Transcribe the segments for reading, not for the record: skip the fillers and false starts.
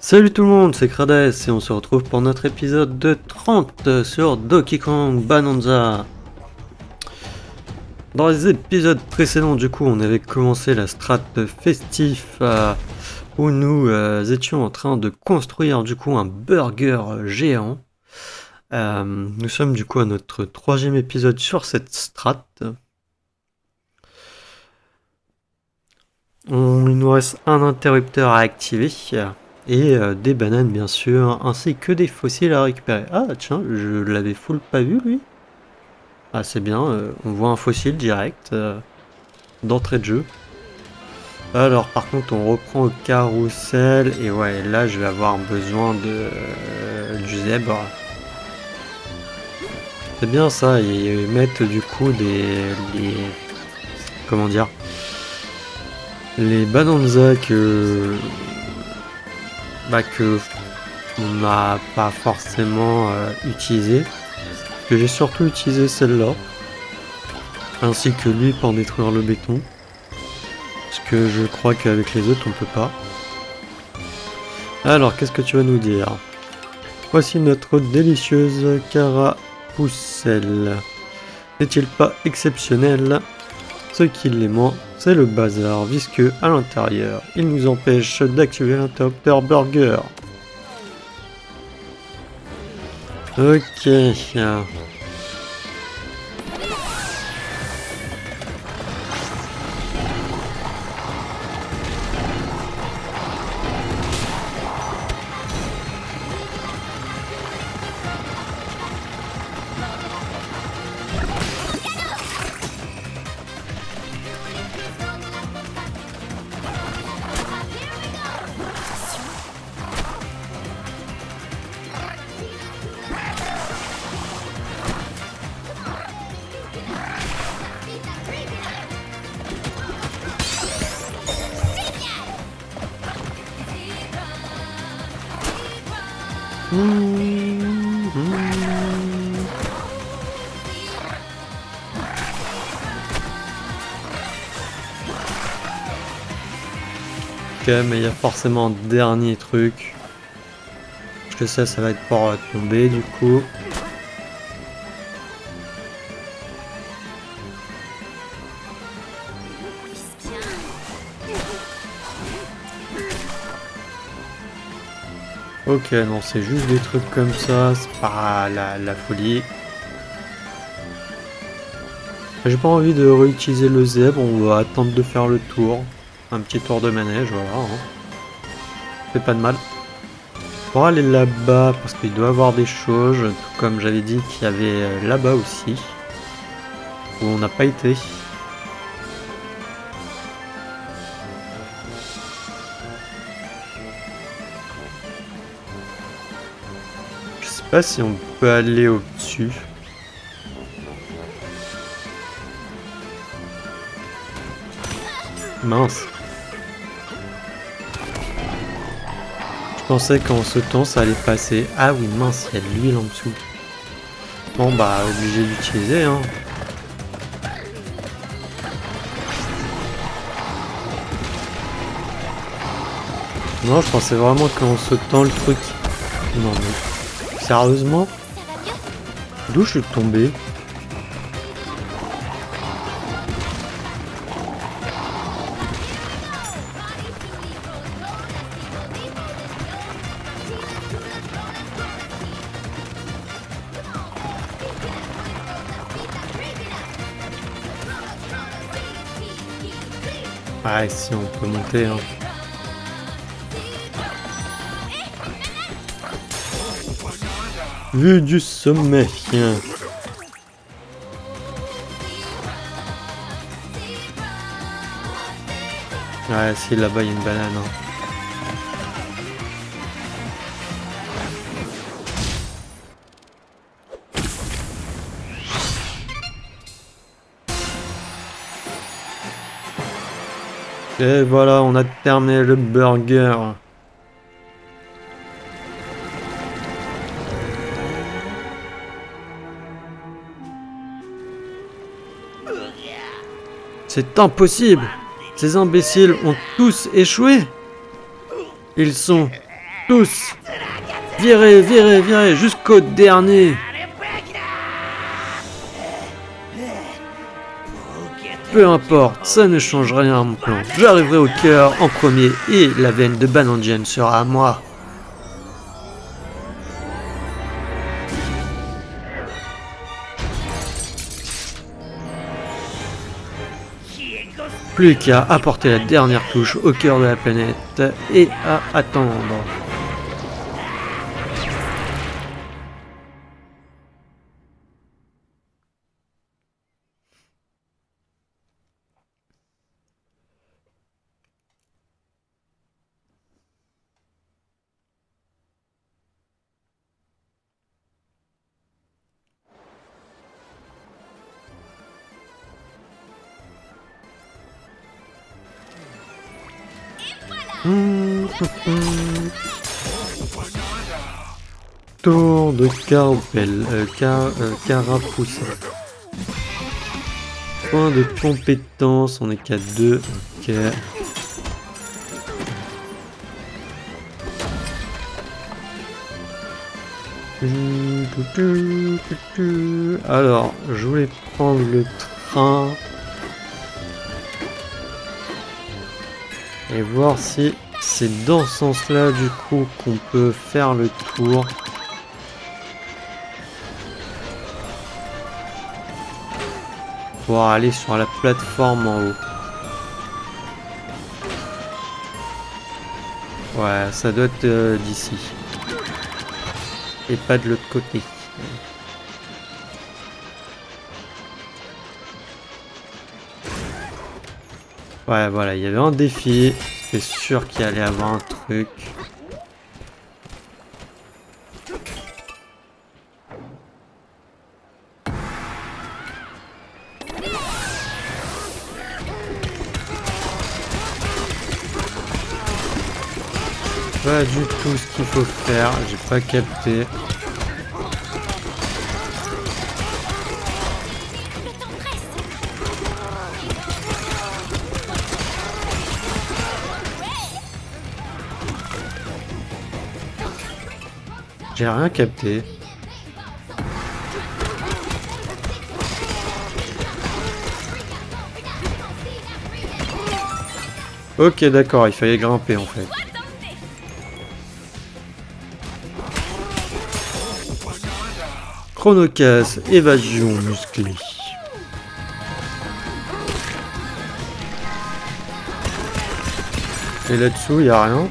Salut tout le monde, c'est Krades et on se retrouve pour notre épisode de 30 sur Donkey Kong Bonanza. Dans les épisodes précédents, du coup, on avait commencé la strat festif où nous étions en train de construire du coup un burger géant. Nous sommes du coup à notre troisième épisode sur cette strat. Il nous reste un interrupteur à activer. Et des bananes bien sûr, ainsi que des fossiles à récupérer. Ah tiens, je l'avais full pas vu lui. Ah c'est bien, on voit un fossile direct d'entrée de jeu. Alors par contre on reprend au carrousel et ouais là je vais avoir besoin du zèbre. C'est bien ça, ils mettent du coup comment dire, les bonanza que on n'a pas forcément utilisé. Que j'ai surtout utilisé celle-là. Ainsi que lui pour détruire le béton. Parce que je crois qu'avec les autres on peut pas. Alors qu'est-ce que tu vas nous dire? Voici notre délicieuse carapoucelle. N'est-il pas exceptionnel? Ce qui l'est moins, c'est le bazar visqueux à l'intérieur. Il nous empêche d'activer l'interrupteur burger. Ok. Ok, mais il y a forcément un dernier truc. Parce que ça va être pour tomber du coup. Ok, non, c'est juste des trucs comme ça, c'est pas la folie. J'ai pas envie de réutiliser le zèbre, on va attendre de faire le tour. Un petit tour de manège, voilà. Hein. C'est pas de mal. Pour aller là-bas, parce qu'il doit y avoir des choses, tout comme j'avais dit qu'il y avait là-bas aussi. Où on n'a pas été. Je sais pas si on peut aller au-dessus. Mince. Je pensais qu'en sautant ça allait passer. Ah oui mince, il y a de l'huile en dessous. Bon bah obligé d'utiliser hein. Non je pensais vraiment qu'en sautant le truc. Non mais sérieusement? D'où je suis tombé? Ah si on peut monter hein. Vue du sommet. Ouais si là-bas il y a une banane hein. Et voilà, on a terminé le burger. C'est impossible! Ces imbéciles ont tous échoué! Ils sont Tous. Virez, virez, virez, jusqu'au dernier. Peu importe, ça ne change rien à mon plan. J'arriverai au cœur en premier et la veine de Banandian sera à moi. Plus qu'à apporter la dernière touche au cœur de la planète et à attendre. Tour de Carapoussin. Point de compétence, on est qu'à 2. Ok. Alors, je voulais prendre le train. Et voir si c'est dans ce sens-là du coup qu'on peut faire le tour. Pour aller sur la plateforme en haut. Ouais, ça doit être d'ici. Et pas de l'autre côté. Ouais, voilà, il y avait un défi. C'est sûr qu'il allait avoir un truc. Pas du tout ce qu'il faut faire, j'ai pas capté. J'ai rien capté. Ok, d'accord, il fallait grimper en fait. Chronocasse, évasion musclée. Et là-dessous, il n'y a rien.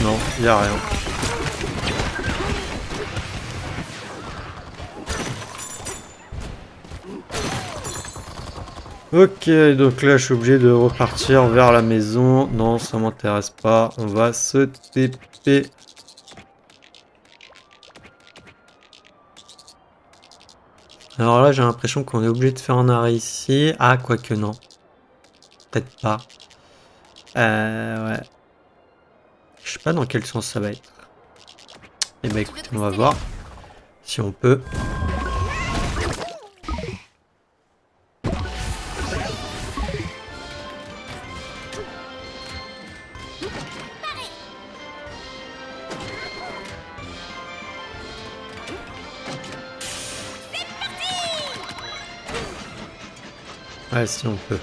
Non, il n'y a rien. Ok, donc là je suis obligé de repartir vers la maison. Non, ça m'intéresse pas. On va se TP. Alors là j'ai l'impression qu'on est obligé de faire un arrêt ici. Ah, quoique non. Peut-être pas. Ouais. Je sais pas dans quel sens ça va être. Eh ben écoutez, on va voir si on peut. Ouais, si on peut.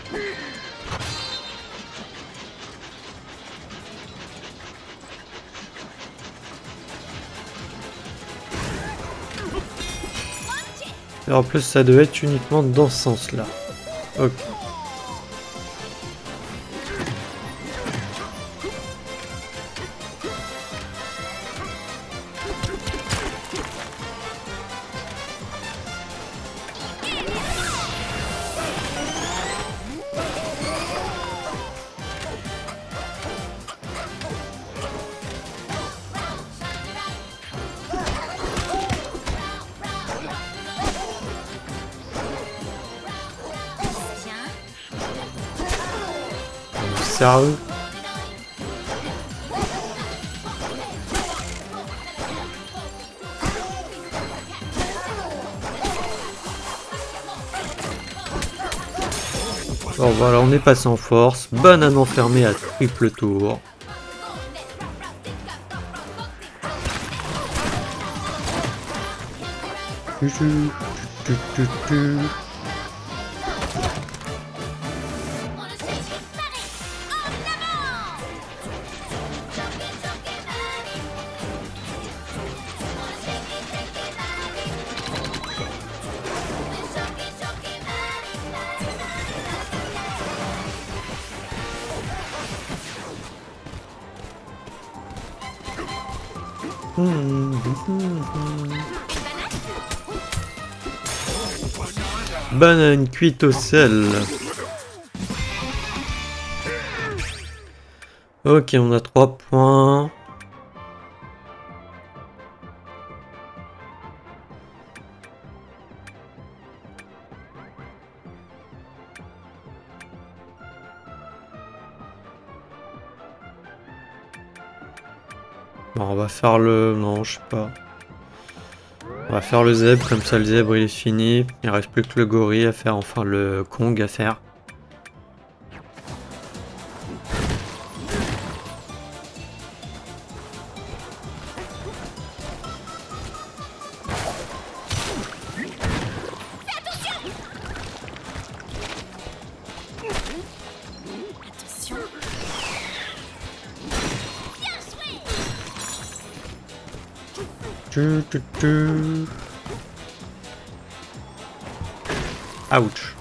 Et en plus, ça devait être uniquement dans ce sens-là. Ok. Sérieux? Bon voilà, on est passé en force. Banane enfermée à triple tour. Banane cuite au sel. Ok, on a 3 points. Bon, on va faire le... Non, je sais pas. On va faire le zèbre, comme ça le zèbre il est fini. Il reste plus que le gorille à faire, enfin le Kong à faire. Ouch.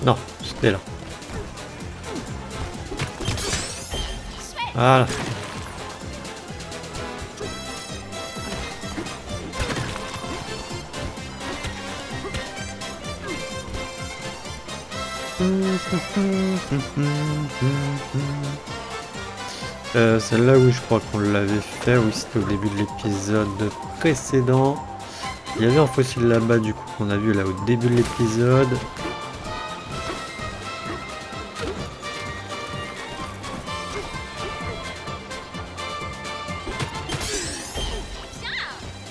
Non, c'était là. Voilà. Celle-là, oui, je crois qu'on l'avait fait. Oui, c'était au début de l'épisode précédent. Il y avait un fossile là-bas, du coup, qu'on a vu là au début de l'épisode.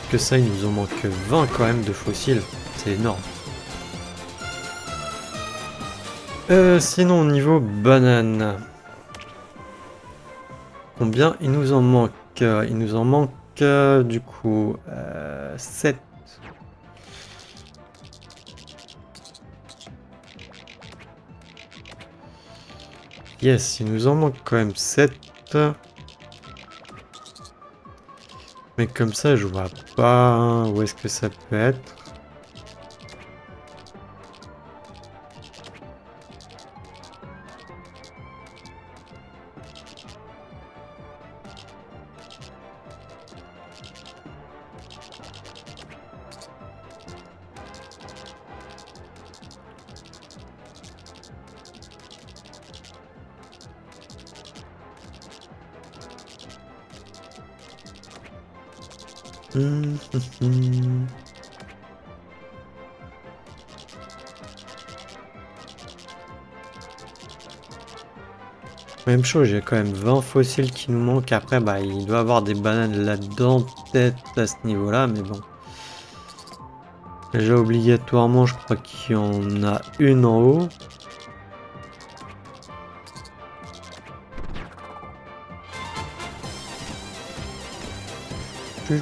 Que ça, il nous en manque 20 quand même de fossiles. C'est énorme. Sinon, au niveau banane. Combien il nous en manque? Il nous en manque du coup 7. Yes, il nous en manque quand même 7. Mais comme ça, je vois pas où est-ce que ça peut être. Même chose, j'ai quand même 20 fossiles qui nous manquent. Après, bah, il doit y avoir des bananes là-dedans, peut-être à ce niveau-là, mais bon. Déjà, obligatoirement, je crois qu'il y en a une en haut. Bien,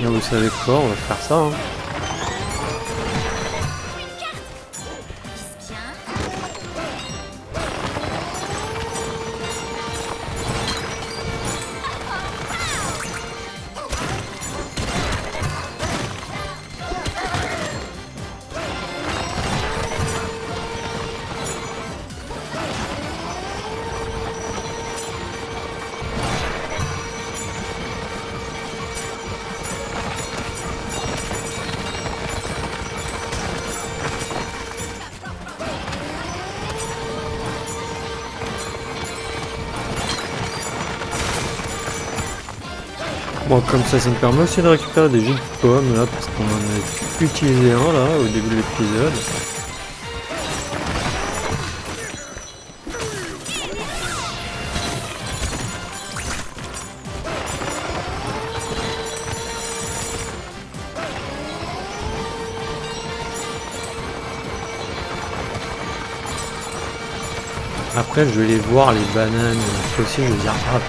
vous savez quoi, on va faire ça. Hein. Bon, comme ça me permet aussi de récupérer des jus de pommes là, parce qu'on en a utilisé un là au début de l'épisode. Après, je vais les voir, les bananes fossiles, je vais dire, ah,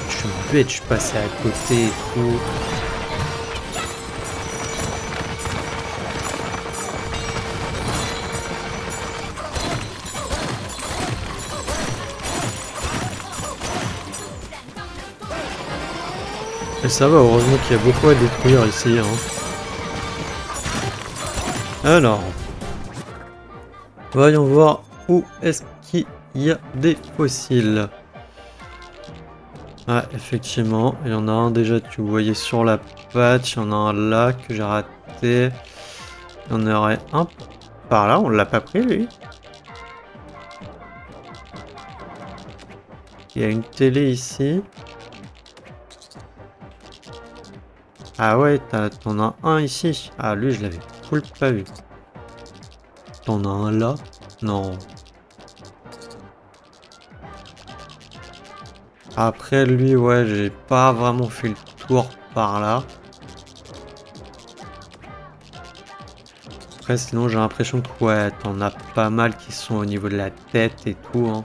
je suis bête, je suis passé à côté et tout. Et ça va, heureusement qu'il y a beaucoup à détruire ici. Hein. Alors, voyons voir où est-ce qu'il y a des fossiles. Ah, effectivement, il y en a un déjà, tu voyais sur la patch, il y en a un là que j'ai raté. Il y en aurait un par là, on l'a pas pris lui. Il y a une télé ici. Ah ouais, t'en as un ici. Ah, lui, je l'avais full pas vu. T'en as un là? Non. Après, lui, ouais, j'ai pas vraiment fait le tour par là. Après, sinon, j'ai l'impression que, ouais, t'en as pas mal qui sont au niveau de la tête et tout, hein.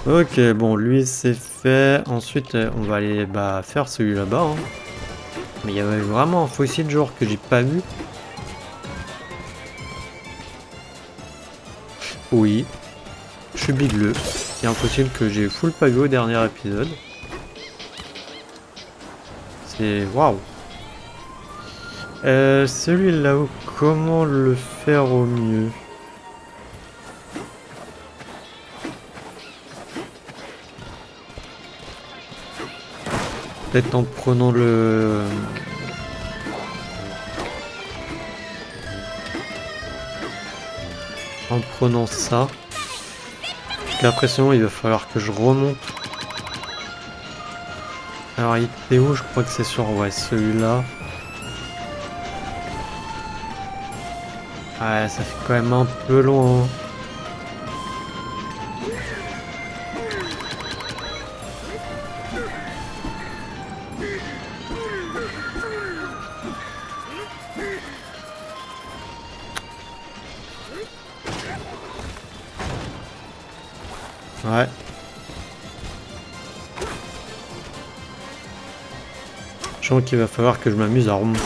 Ok, bon, lui c'est fait. Ensuite, on va aller faire celui là-bas. Hein. Mais il y avait vraiment un fossile genre que j'ai pas vu. Oui, je suis bigleux. Il y a un fossile que j'ai full pas vu au dernier épisode. C'est waouh. Celui-là-haut, comment le faire au mieux? Peut-être en prenant le... En prenant ça. J'ai l'impression il va falloir que je remonte. Alors il était où? Je crois que c'est sur ouais, celui-là. Ouais, ça fait quand même un peu loin. Hein. Ouais. Je sens qu'il va falloir que je m'amuse à remonter.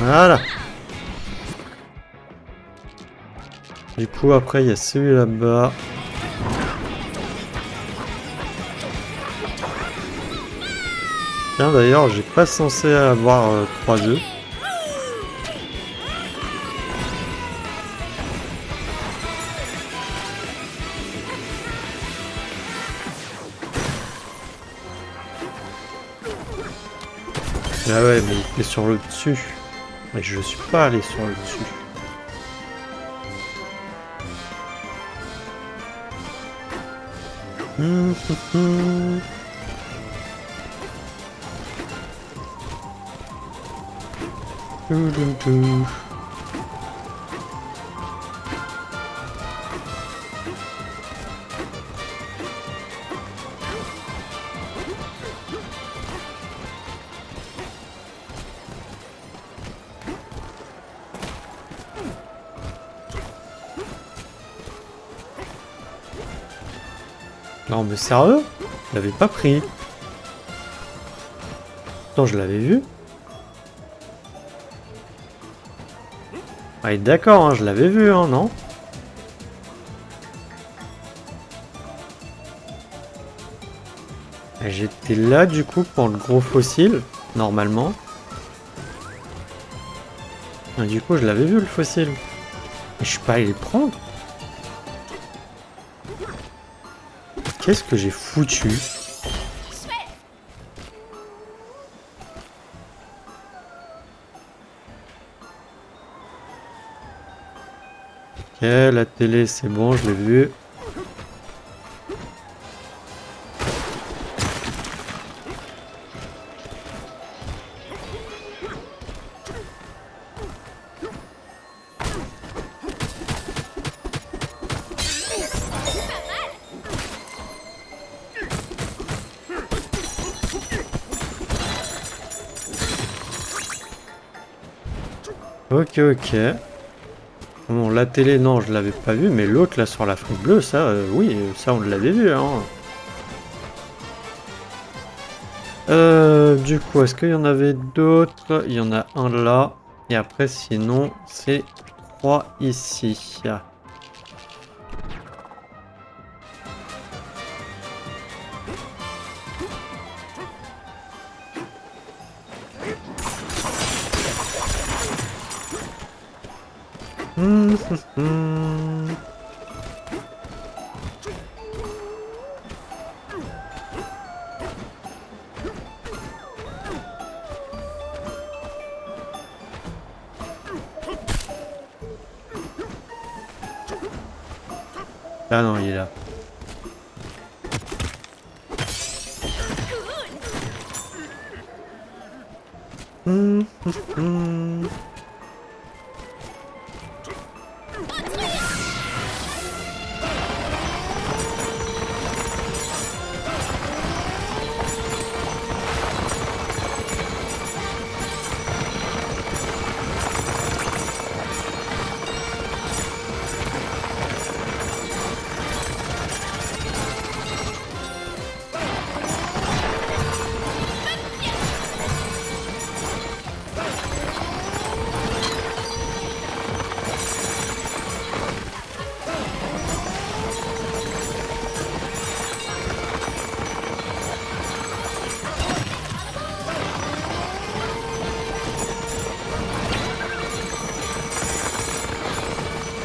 Voilà. Du coup, après, il y a celui là-bas. Tiens, d'ailleurs, j'ai pas censé avoir 3 œufs. Ah ouais, mais il est sur le dessus. Mais je suis pas allé sur le dessus. Non mais sérieux? Je l'avais pas pris. Attends, je l'avais vu. Ah d'accord, hein, je l'avais vu, hein, non? J'étais là du coup pour le gros fossile, normalement. Et du coup je l'avais vu le fossile. Et je suis pas allé le prendre. Qu'est-ce que j'ai foutu? Ok, la télé c'est bon, je l'ai vu. Ok, ok. Bon, la télé, non, je l'avais pas vu, mais l'autre, là, sur l'Afrique bleue, ça, oui, ça, on l'avait vu, hein. Du coup, est-ce qu'il y en avait d'autres? Il y en a un là. Et après, sinon, c'est 3 ici. Ah non, il est là.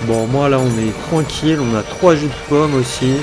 Bon, moi là, on est tranquille, on a 3 jus de pomme aussi.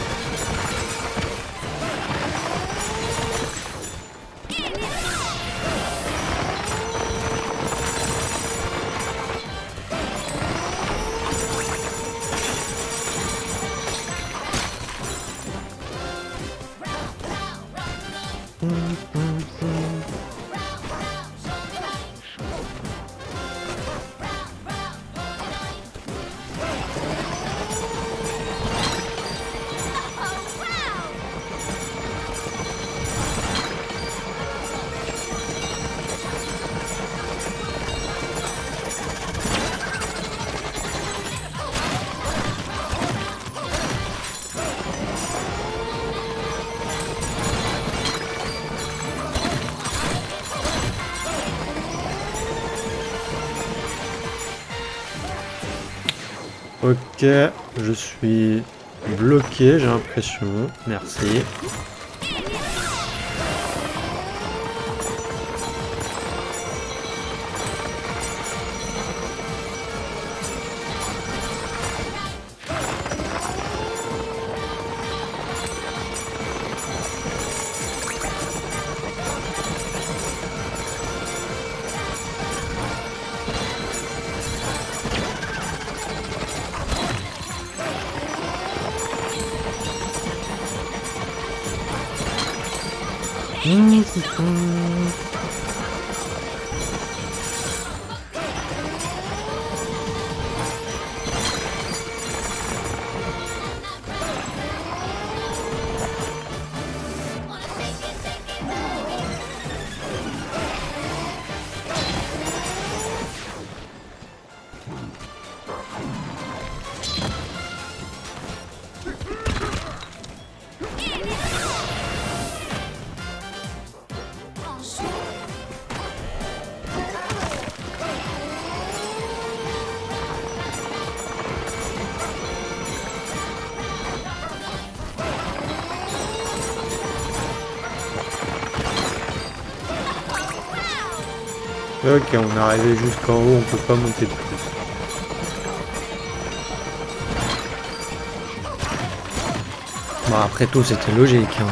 Ok, je suis bloqué, j'ai l'impression. Merci. Ok, on est arrivé jusqu'en haut, on peut pas monter de plus. Bon, après tout, c'était logique. Hein.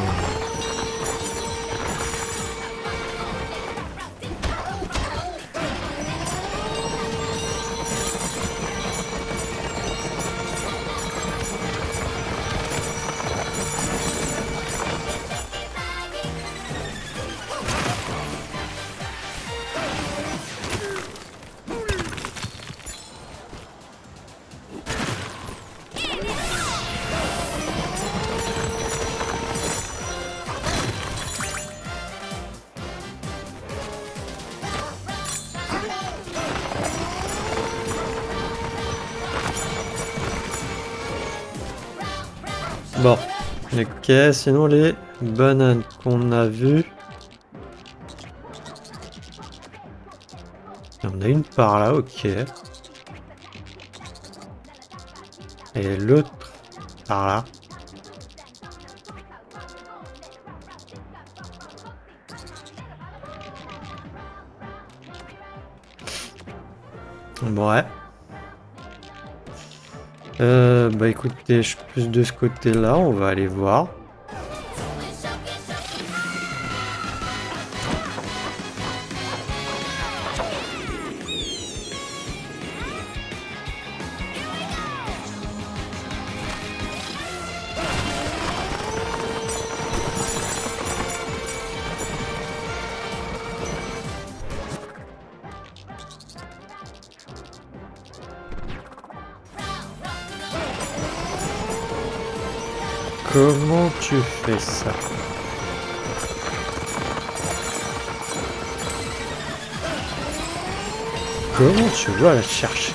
Bon, ok, sinon les bananes qu'on a vues. Il y en a une par là, ok. Et l'autre par là. Bon, ouais. Bah écoutez, je suis plus de ce côté-là, on va aller voir. Comment tu fais ça? Comment tu vas la chercher?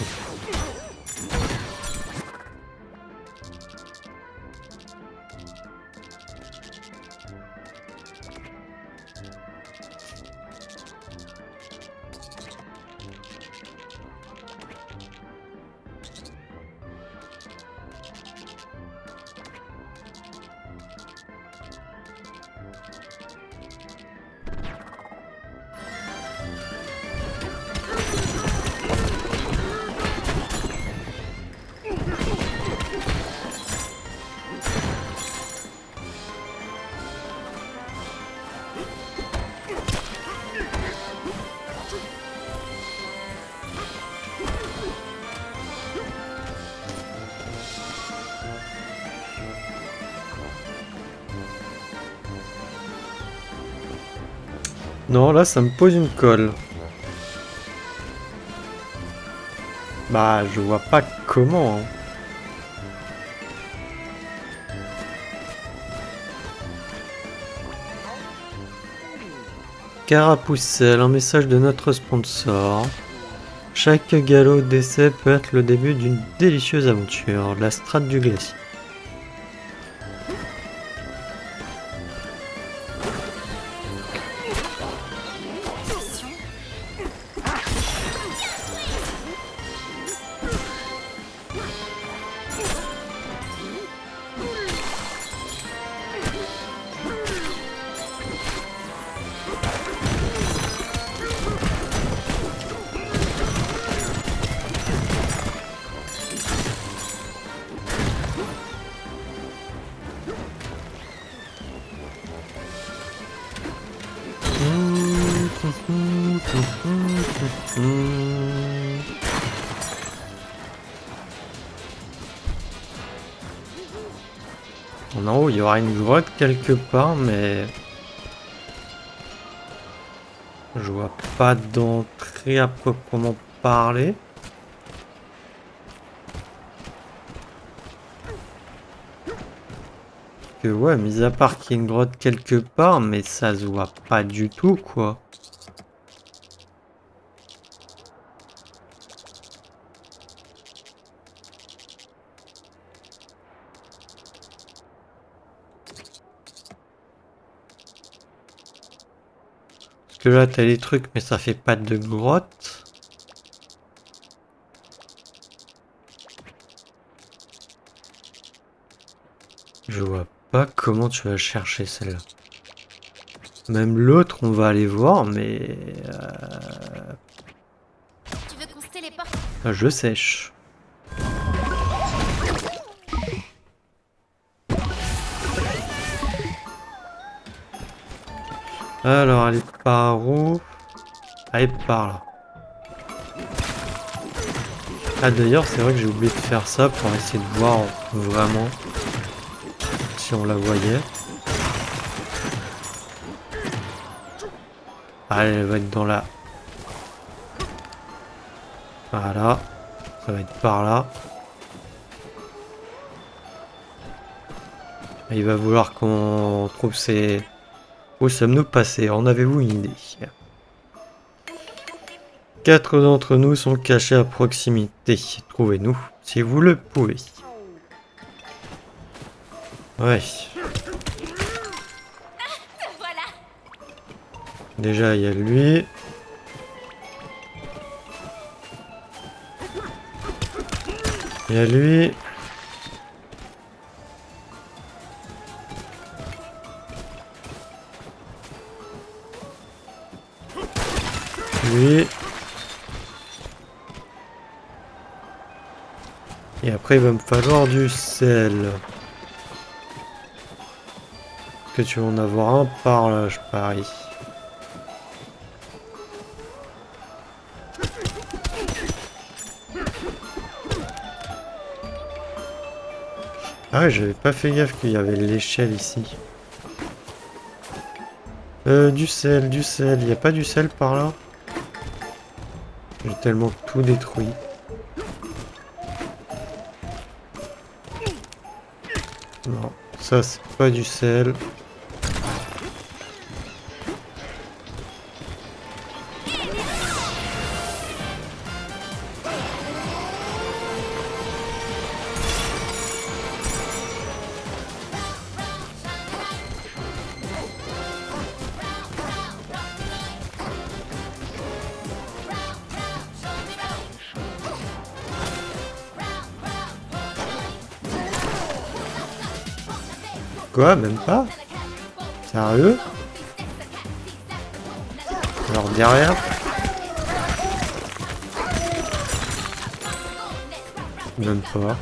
Non, là, ça me pose une colle. Bah, je vois pas comment. Hein. Carapoussel, un message de notre sponsor. Chaque galop d'essai peut être le début d'une délicieuse aventure. La strate du glacier. En haut, il y aura une grotte quelque part, mais je vois pas d'entrée à proprement parler. Que ouais, mis à part qu'il y ait une grotte quelque part, mais ça se voit pas du tout, quoi. Parce que là, t'as des trucs, mais ça fait pas de grotte. Je vois pas comment tu vas chercher celle-là. Même l'autre, on va aller voir, mais... Tu veux qu'on se téléporte? Je sèche. Alors, elle est par où? Elle est par là. Ah d'ailleurs, c'est vrai que j'ai oublié de faire ça pour essayer de voir vraiment si on la voyait. Allez, elle va être dans la... Voilà. Ça va être par là. Il va vouloir qu'on trouve ses... Où sommes-nous passés? En avez-vous une idée? 4 d'entre nous sont cachés à proximité. Trouvez-nous si vous le pouvez. Ouais. Voilà. Déjà, il y a lui. Il y a lui. Lui. Et après, il va me falloir du sel. Que tu vas en avoir un par là, je parie. Ah ouais, j'avais pas fait gaffe qu'il y avait l'échelle ici. Du sel, du sel. Il n'y a pas du sel par là? J'ai tellement tout détruit. Non, ça c'est pas du sel. Quoi? Même pas? Sérieux? Alors derrière? Même pas.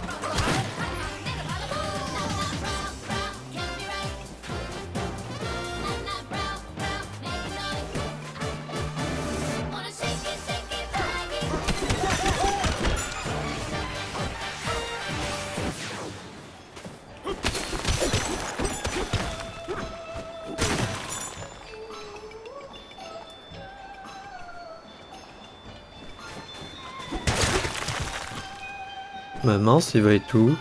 Bah mince, il va être où?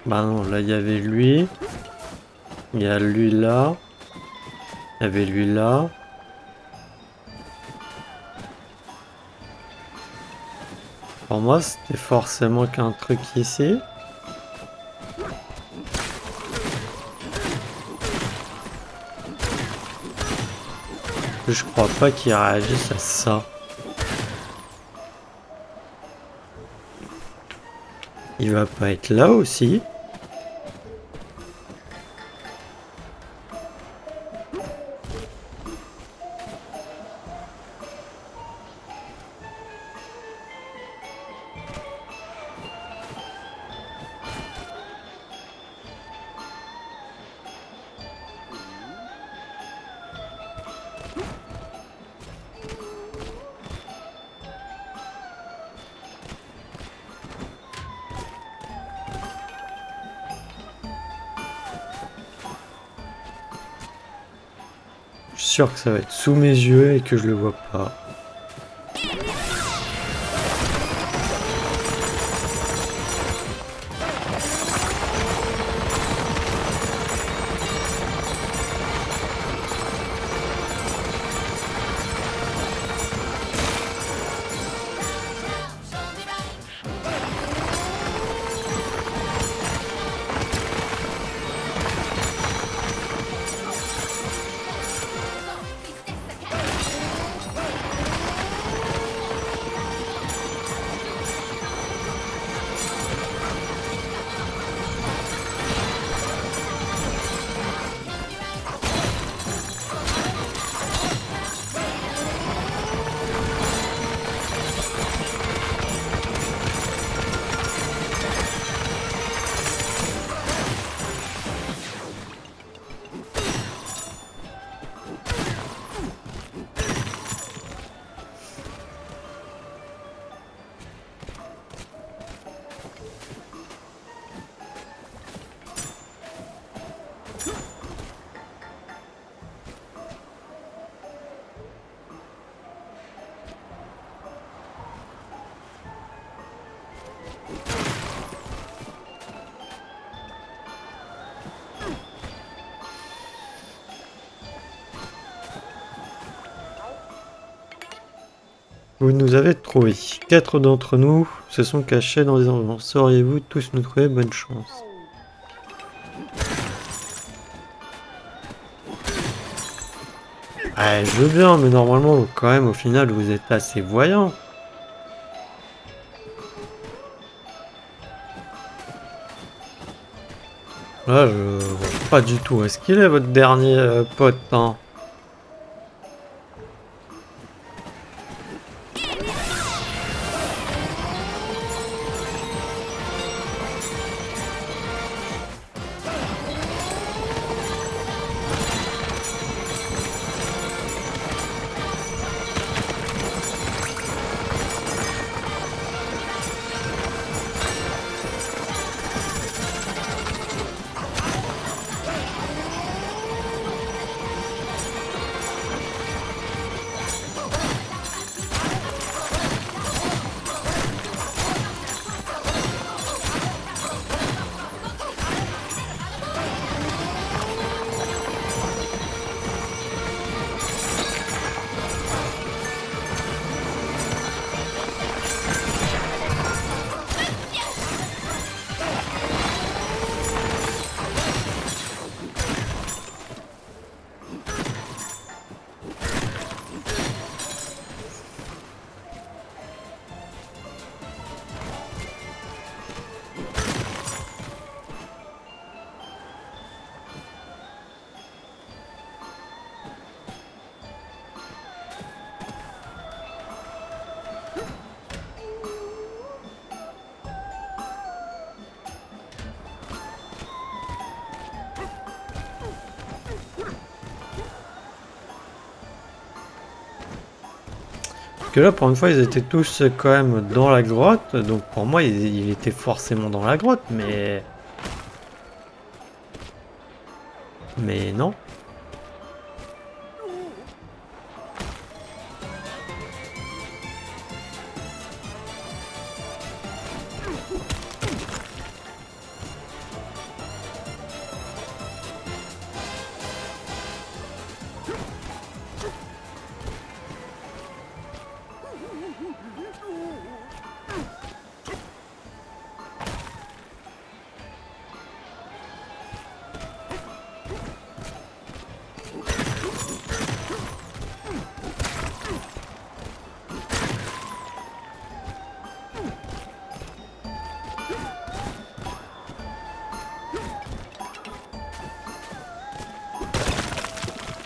Bah non, là il y avait lui. Il y a lui là. Il y avait lui là. Pour moi, c'était forcément qu'un truc ici. Je crois pas qu'ils réagissent à ça. Il va pas être là aussi. Je suis sûr que ça va être sous mes yeux et que je le vois pas. Vous nous avez trouvés. 4 d'entre nous se sont cachés dans des endroits. Sauriez-vous tous nous trouver? Bonne chance. Ah, je veux bien, mais normalement, quand même, au final, vous êtes assez voyants. Là, je vois pas du tout. Est-ce qu'il est votre dernier pote, hein? Parce que là, pour une fois, ils étaient tous quand même dans la grotte. Donc pour moi, il était forcément dans la grotte, mais... Mais non.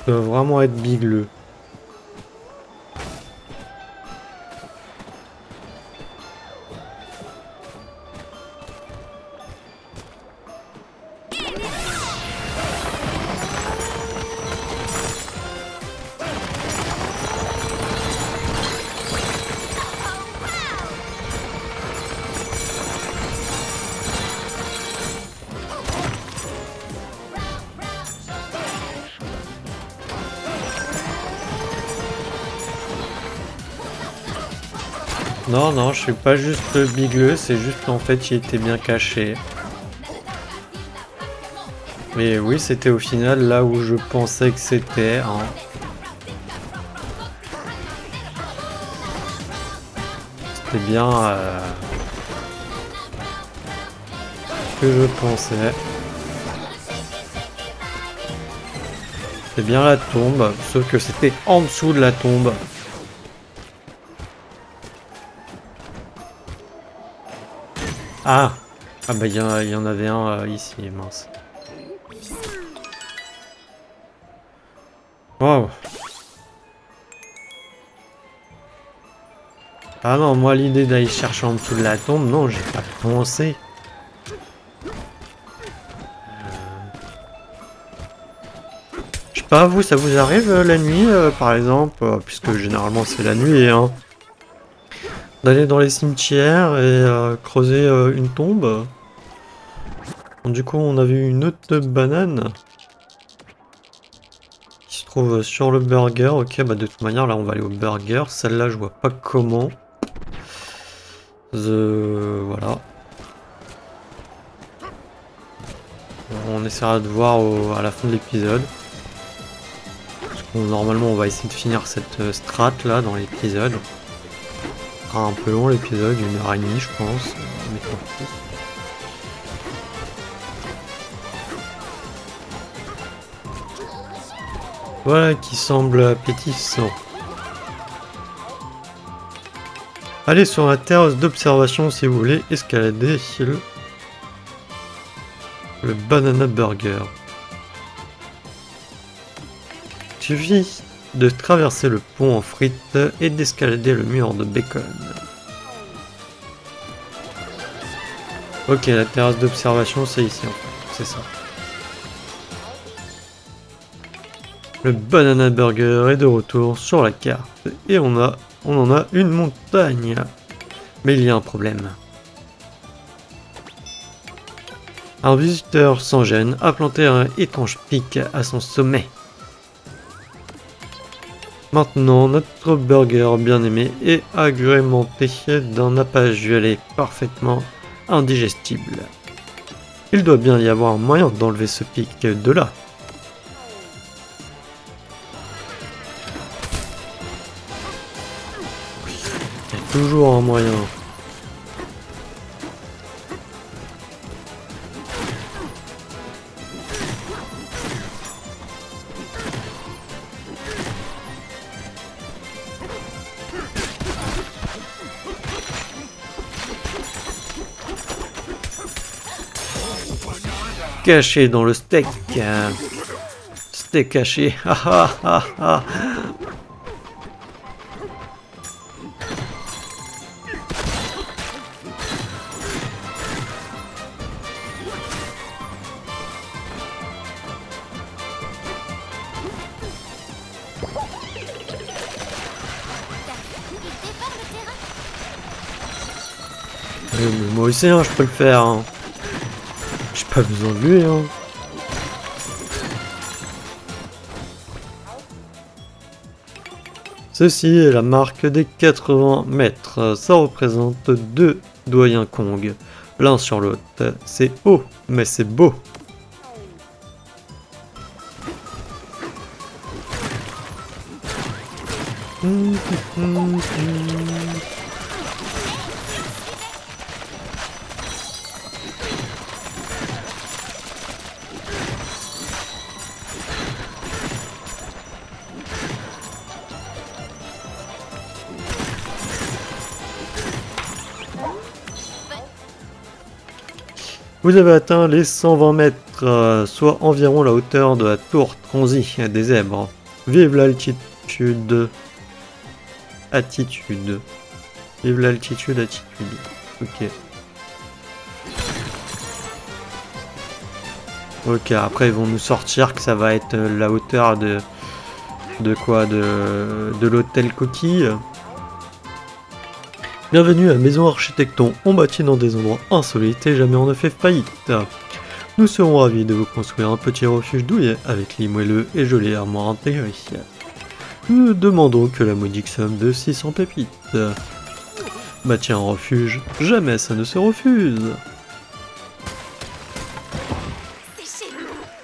doit vraiment être bigleux. Non, non, je suis pas juste bigleux, c'est juste qu'en fait il était bien caché. Mais oui, c'était au final là où je pensais que c'était. Hein. C'était bien ce que je pensais. C'est bien la tombe, sauf que c'était en dessous de la tombe. Ah! Ah bah il y en avait un ici, mince. Wow! Ah non, moi l'idée d'aller chercher en dessous de la tombe, non, j'ai pas pensé. Je sais pas, vous, ça vous arrive la nuit, par exemple, puisque généralement c'est la nuit, hein, d'aller dans les cimetières et creuser une tombe. Bon, du coup, on a vu une autre banane qui se trouve sur le burger. Ok, bah de toute manière, là, on va aller au burger. Celle-là, je vois pas comment. Voilà. On essaiera de voir à la fin de l'épisode. Normalement, on va essayer de finir cette strat là dans l'épisode. Ce sera un peu long l'épisode, 1h30 je pense. Mais tant pis. Voilà qui semble appétissant. Allez sur la terrasse d'observation si vous voulez escalader le Banana Burger. Il suffit de traverser le pont en frites et d'escalader le mur de bacon. Ok, la terrasse d'observation c'est ici en fait, c'est ça. Le Banana Burger est de retour sur la carte et on en a une montagne. Mais il y a un problème. Un visiteur sans gêne a planté un étrange pic à son sommet. Maintenant, notre burger bien aimé est agrémenté d'un nappage violet parfaitement indigestible. Il doit bien y avoir un moyen d'enlever ce pic de là. Il y a toujours un moyen. Caché dans le steak. Steak caché. Moi aussi, hein, je peux le faire. Hein. J'ai pas besoin de lui. Hein. Ceci est la marque des 80 mètres. Ça représente deux doyens Kong, l'un sur l'autre. C'est haut, mais c'est beau. Vous avez atteint les 120 mètres, soit environ la hauteur de la tour Transi des Zèbres. Vive l'altitude. Attitude. Vive l'altitude, attitude. Ok. Ok, après ils vont nous sortir que ça va être la hauteur de quoi, de l'hôtel Coquille. Bienvenue à Maison Architecton, on bâtit dans des endroits insolites et jamais on ne fait faillite. Nous serons ravis de vous construire un petit refuge douillet avec lit moelleux et jolie armoire intégrée. Nous ne demandons que la modique somme de 600 pépites. Bâtir un refuge, jamais ça ne se refuse.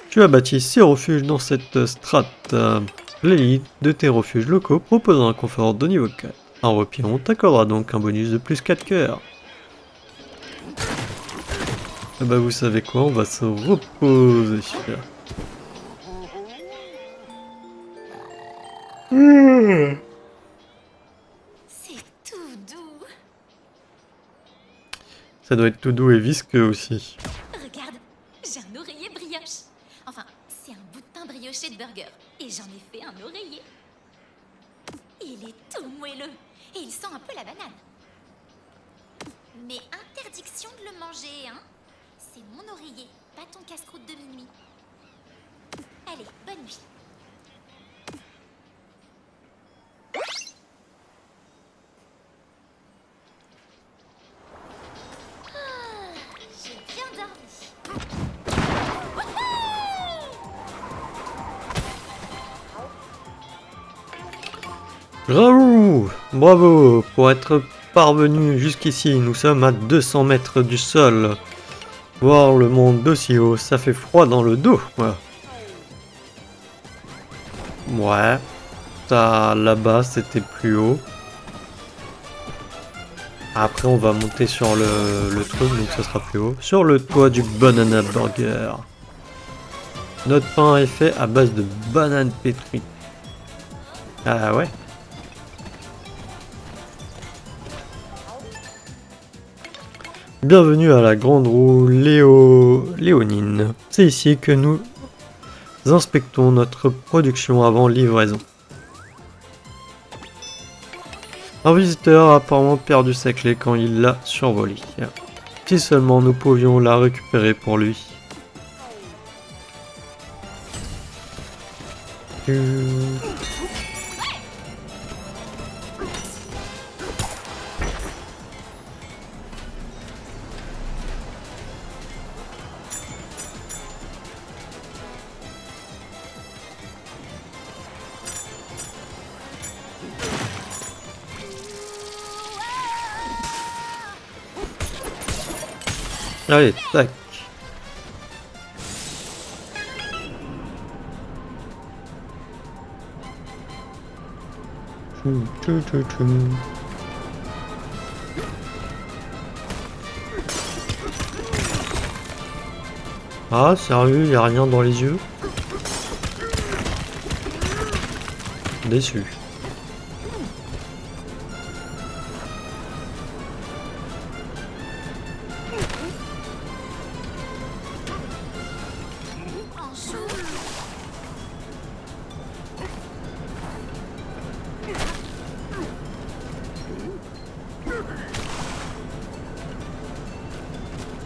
Tu as bâti 6 refuges dans cette strate. Les lits de tes refuges locaux proposent un confort de niveau 4. Un repos, on t'accordera donc un bonus de plus 4 cœurs. Et bah vous savez quoi, on va se reposer. C'est tout doux. Ça doit être tout doux et visqueux aussi. Regarde, j'ai un oreiller brioche. Enfin, c'est un bout de pain brioché de burger. Et j'en ai fait un oreiller. Il est tout moelleux. Et il sent un peu la banane. Mais interdiction de le manger, hein? C'est mon oreiller, pas ton casse-croûte de minuit. Allez, bonne nuit. J'ai bien dormi. Bravo! Bravo! Pour être parvenu jusqu'ici, nous sommes à 200 mètres du sol. Voir le monde d'aussi haut, ça fait froid dans le dos. Ouais. Ça, là-bas, c'était plus haut. Après, on va monter sur le truc, donc ça sera plus haut. Sur le toit du Banana Burger. Notre pain est fait à base de bananes pétries. Ah ouais? Bienvenue à la grande roue léonine. C'est ici que nous inspectons notre production avant livraison. Un visiteur a apparemment perdu sa clé quand il l'a survolée. Si seulement nous pouvions la récupérer pour lui. Allez, tac. Ah, sérieux, y a rien dans les yeux? Déçu.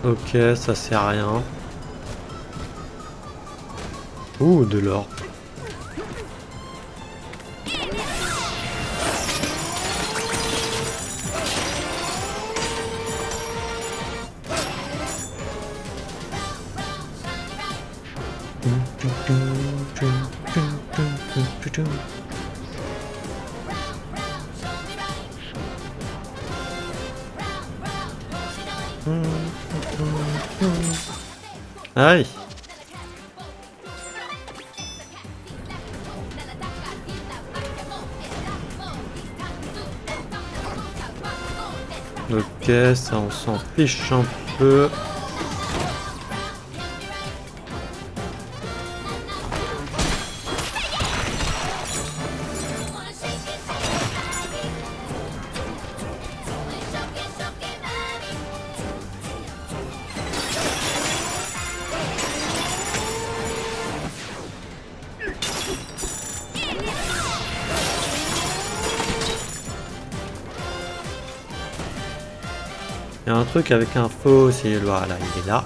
Ok, ça sert à rien. Ouh, de l'or. Aïe. Ok, ça on s'en fiche un peu. Il y a un truc avec un fossile, voilà, il est là.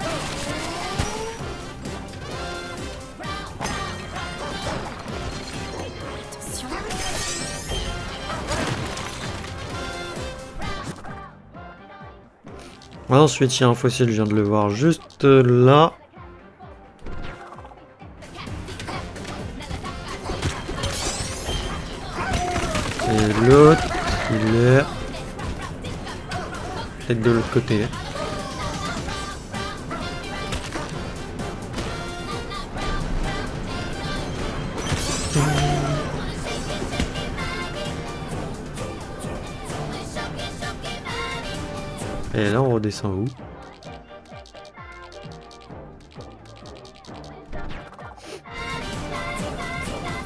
Ensuite, il y a un fossile, je viens de le voir juste là. Et l'autre, il est peut-être de l'autre côté. Et là, on redescend où?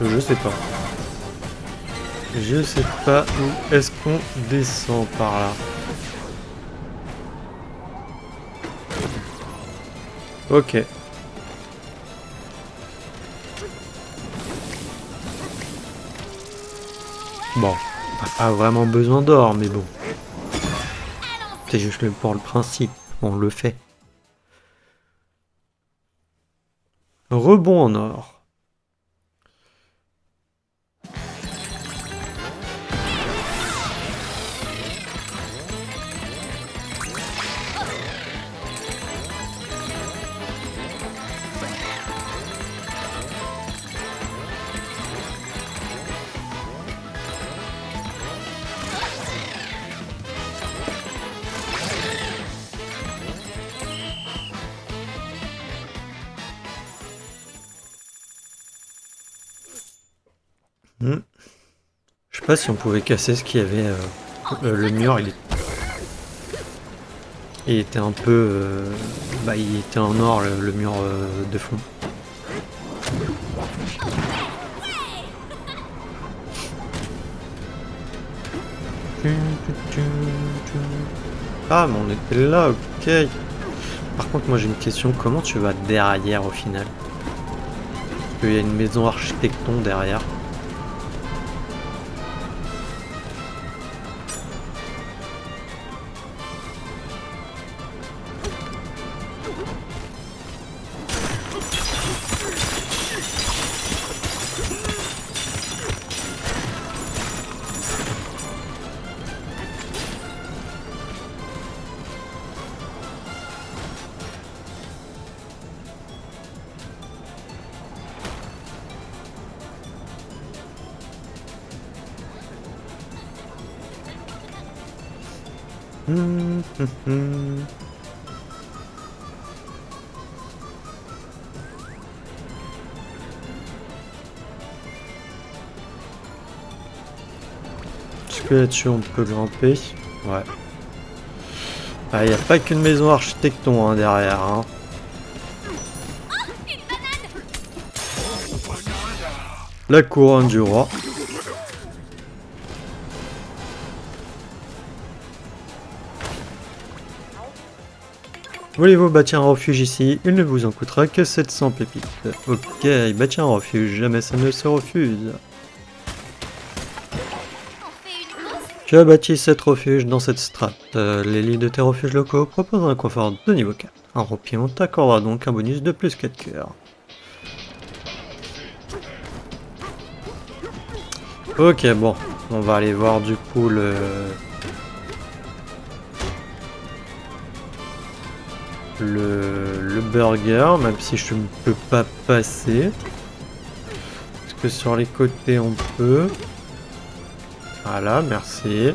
Je sais pas. Je sais pas où est-ce qu'on descend par là. Ok. Bon, on n'a pas vraiment besoin d'or, mais bon. C'est juste pour le principe, on le fait. Rebond en or. Je sais pas si on pouvait casser ce qu'il y avait. Le mur, il était un peu. Il était en or, le mur de fond. Ah, mais on était là, ok. Par contre, moi j'ai une question, comment tu vas derrière au final? Parce qu'il y a une maison architecton derrière. Est-ce que là-dessus on peut grimper? Ouais. Il n'y a pas qu'une maison architecton hein, derrière. Hein. La couronne du roi. Voulez-vous bâtir un refuge ici? Il ne vous en coûtera que 700 pépites. Ok, bâtir un refuge, jamais ça ne se refuse. Tu as bâti 7 refuges dans cette strate. Les lits de tes refuges locaux proposent un confort de niveau 4. Un ropion t'accordera donc un bonus de plus 4 cœurs. Ok, bon, on va aller voir du coup le burger, même si je ne peux pas passer. Parce que sur les côtés on peut. Voilà, merci.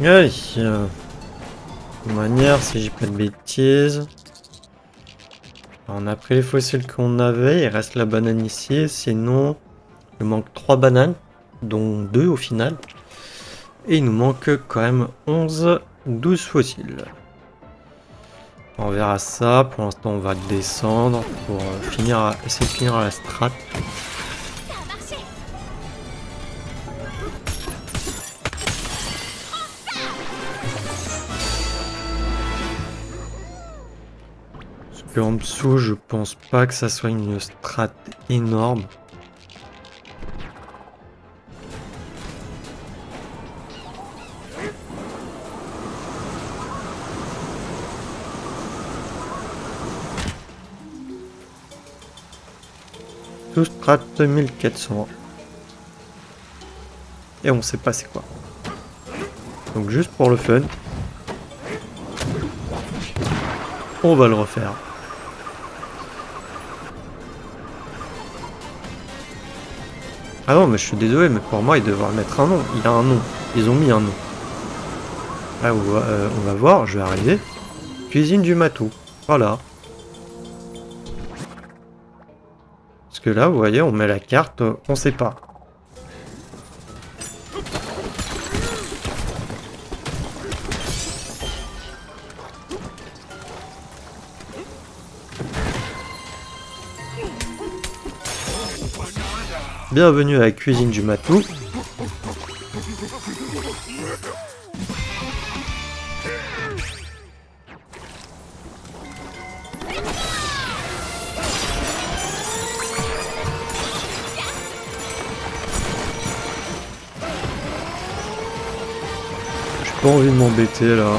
Allez, de manière, si j'ai pas de bêtises. On a pris les fossiles qu'on avait, il reste la banane ici, sinon il manque 3 bananes, dont 2 au final. Et il nous manque quand même 12 fossiles. On verra ça, pour l'instant on va descendre pour essayer de finir la strat. Parce qu'en dessous je pense pas que ça soit une strat énorme. tout strat 1400. Et on sait pas c'est quoi. Donc juste pour le fun, on va le refaire. Ah non, mais je suis désolé, mais pour moi, ils devraient mettre un nom. Il a un nom. Ils ont mis un nom. Là, on va voir, je vais arriver. Cuisine du matou. Voilà. Parce que là, vous voyez, on met la carte, on sait pas. Bienvenue à la cuisine du matou. J'ai pas envie de m'embêter là.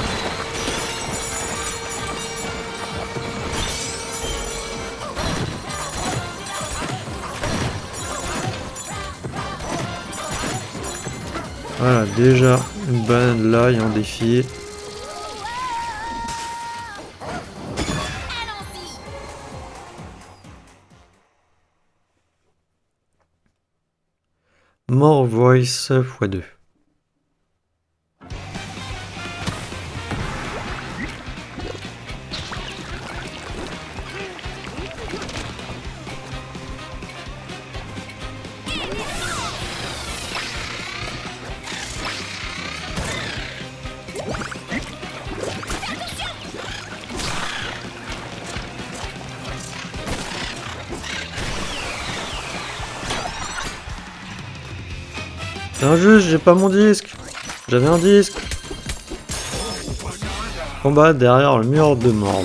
Voilà, déjà une banane là, il y a un défi. More voice x2. C'est injuste, j'ai pas mon disque. J'avais un disque. Combat derrière le mur de mort.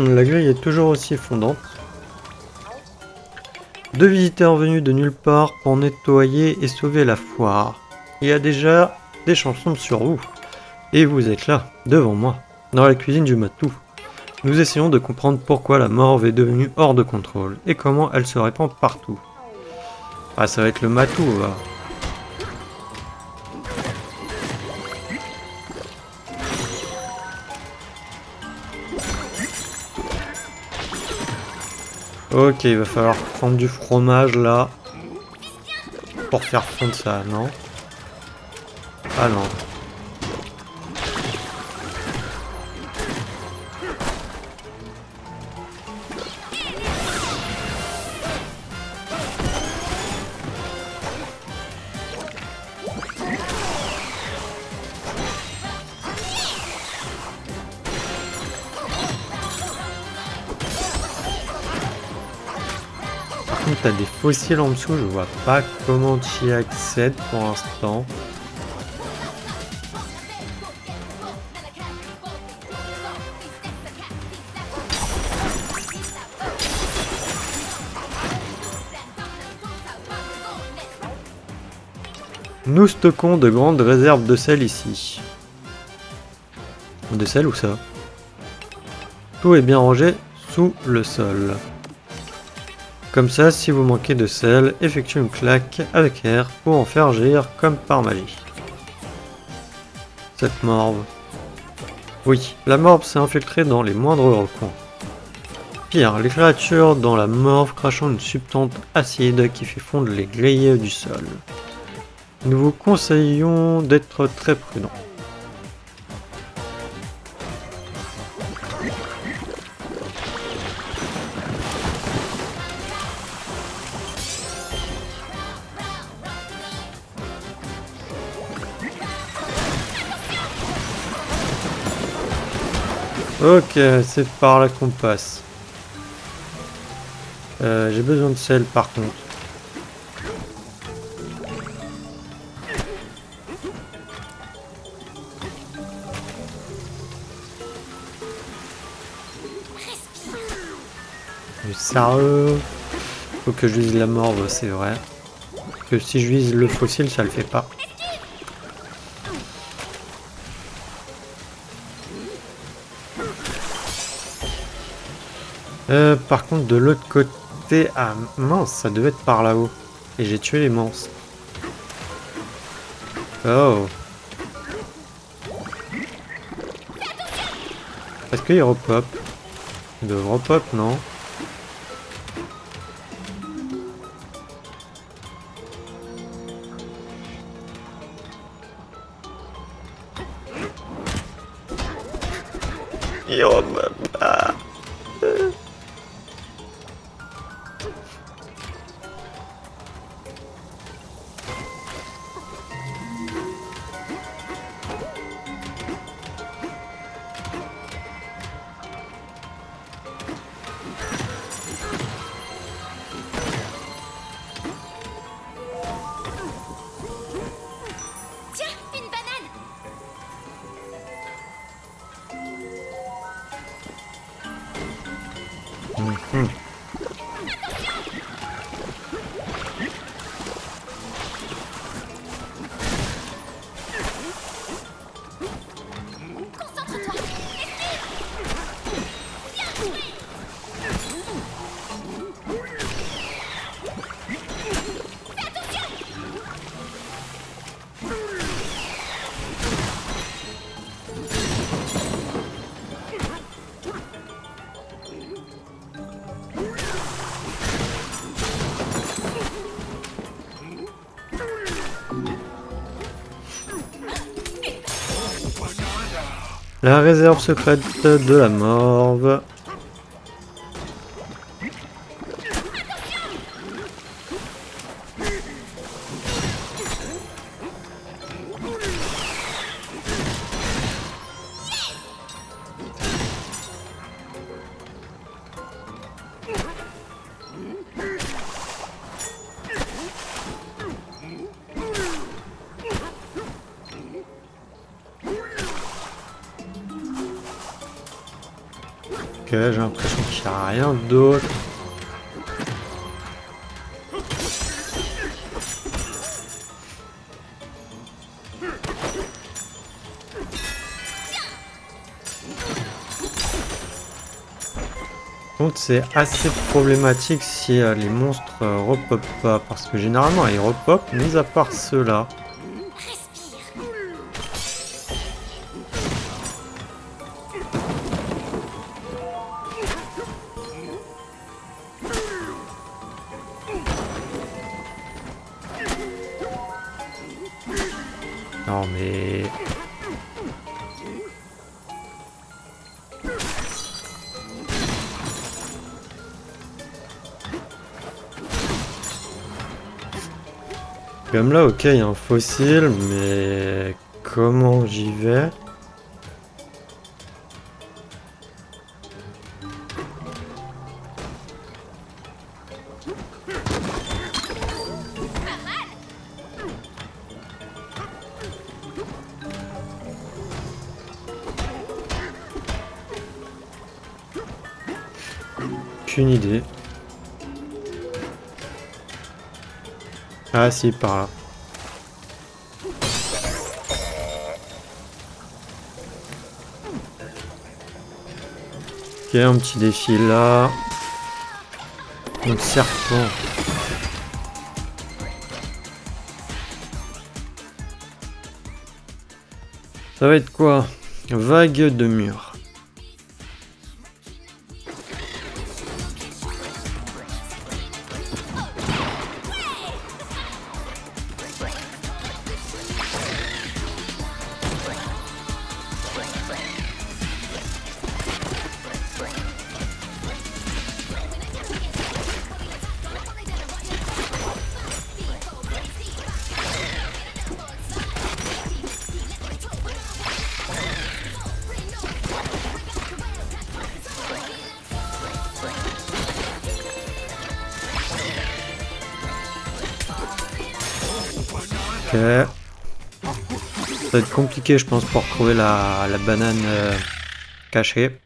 La grille est toujours aussi fondante. 2 visiteurs venus de nulle part pour nettoyer et sauver la foire. Il y a déjà des chansons sur vous. Et vous êtes là, devant moi, dans la cuisine du matou. Nous essayons de comprendre pourquoi la morve est devenue hors de contrôle et comment elle se répand partout. Ah, ça va être le matou, là. Ok, il va falloir prendre du fromage là pour faire fondre ça, non? Ah non. T'as des fossiles en dessous, je vois pas comment tu y accèdes pour l'instant. Nous stockons de grandes réserves de sel ici. De sel ou ça? Tout est bien rangé sous le sol. Comme ça, si vous manquez de sel, effectuez une claque avec R pour en faire jaillir comme par magie. Cette morve. Oui, la morve s'est infiltrée dans les moindres recoins. Pire, les créatures dans la morve crachant une substance acide qui fait fondre les grillés du sol. Nous vous conseillons d'être très prudent. Ok, c'est par là qu'on passe. J'ai besoin de sel par contre. Mais sérieux? Faut que je vise la morve, c'est vrai. Que si je vise le fossile, ça le fait pas. Par contre, de l'autre côté... Ah mince, ça devait être par là-haut. Et j'ai tué les monstres. Oh. Est-ce qu'il repop? Il devrait repop, non? Il repop pas. Tiens, une banane. Mhm. Concentre-toi. La réserve secrète de la morve. Ok, j'ai l'impression qu'il n'y a rien d'autre. Donc c'est assez problématique si les monstres repopent pas, parce que généralement ils repopent, mis à part ceux-là. Respire. Non mais... Comme là, ok, il y a un fossile, mais comment j'y vais? Aucune idée. Ah si, par là. Ok, un petit défi là. Un serpent. Ça va être quoi? Vague de mur. Ok. Ça va être compliqué, je pense, pour trouver la banane cachée.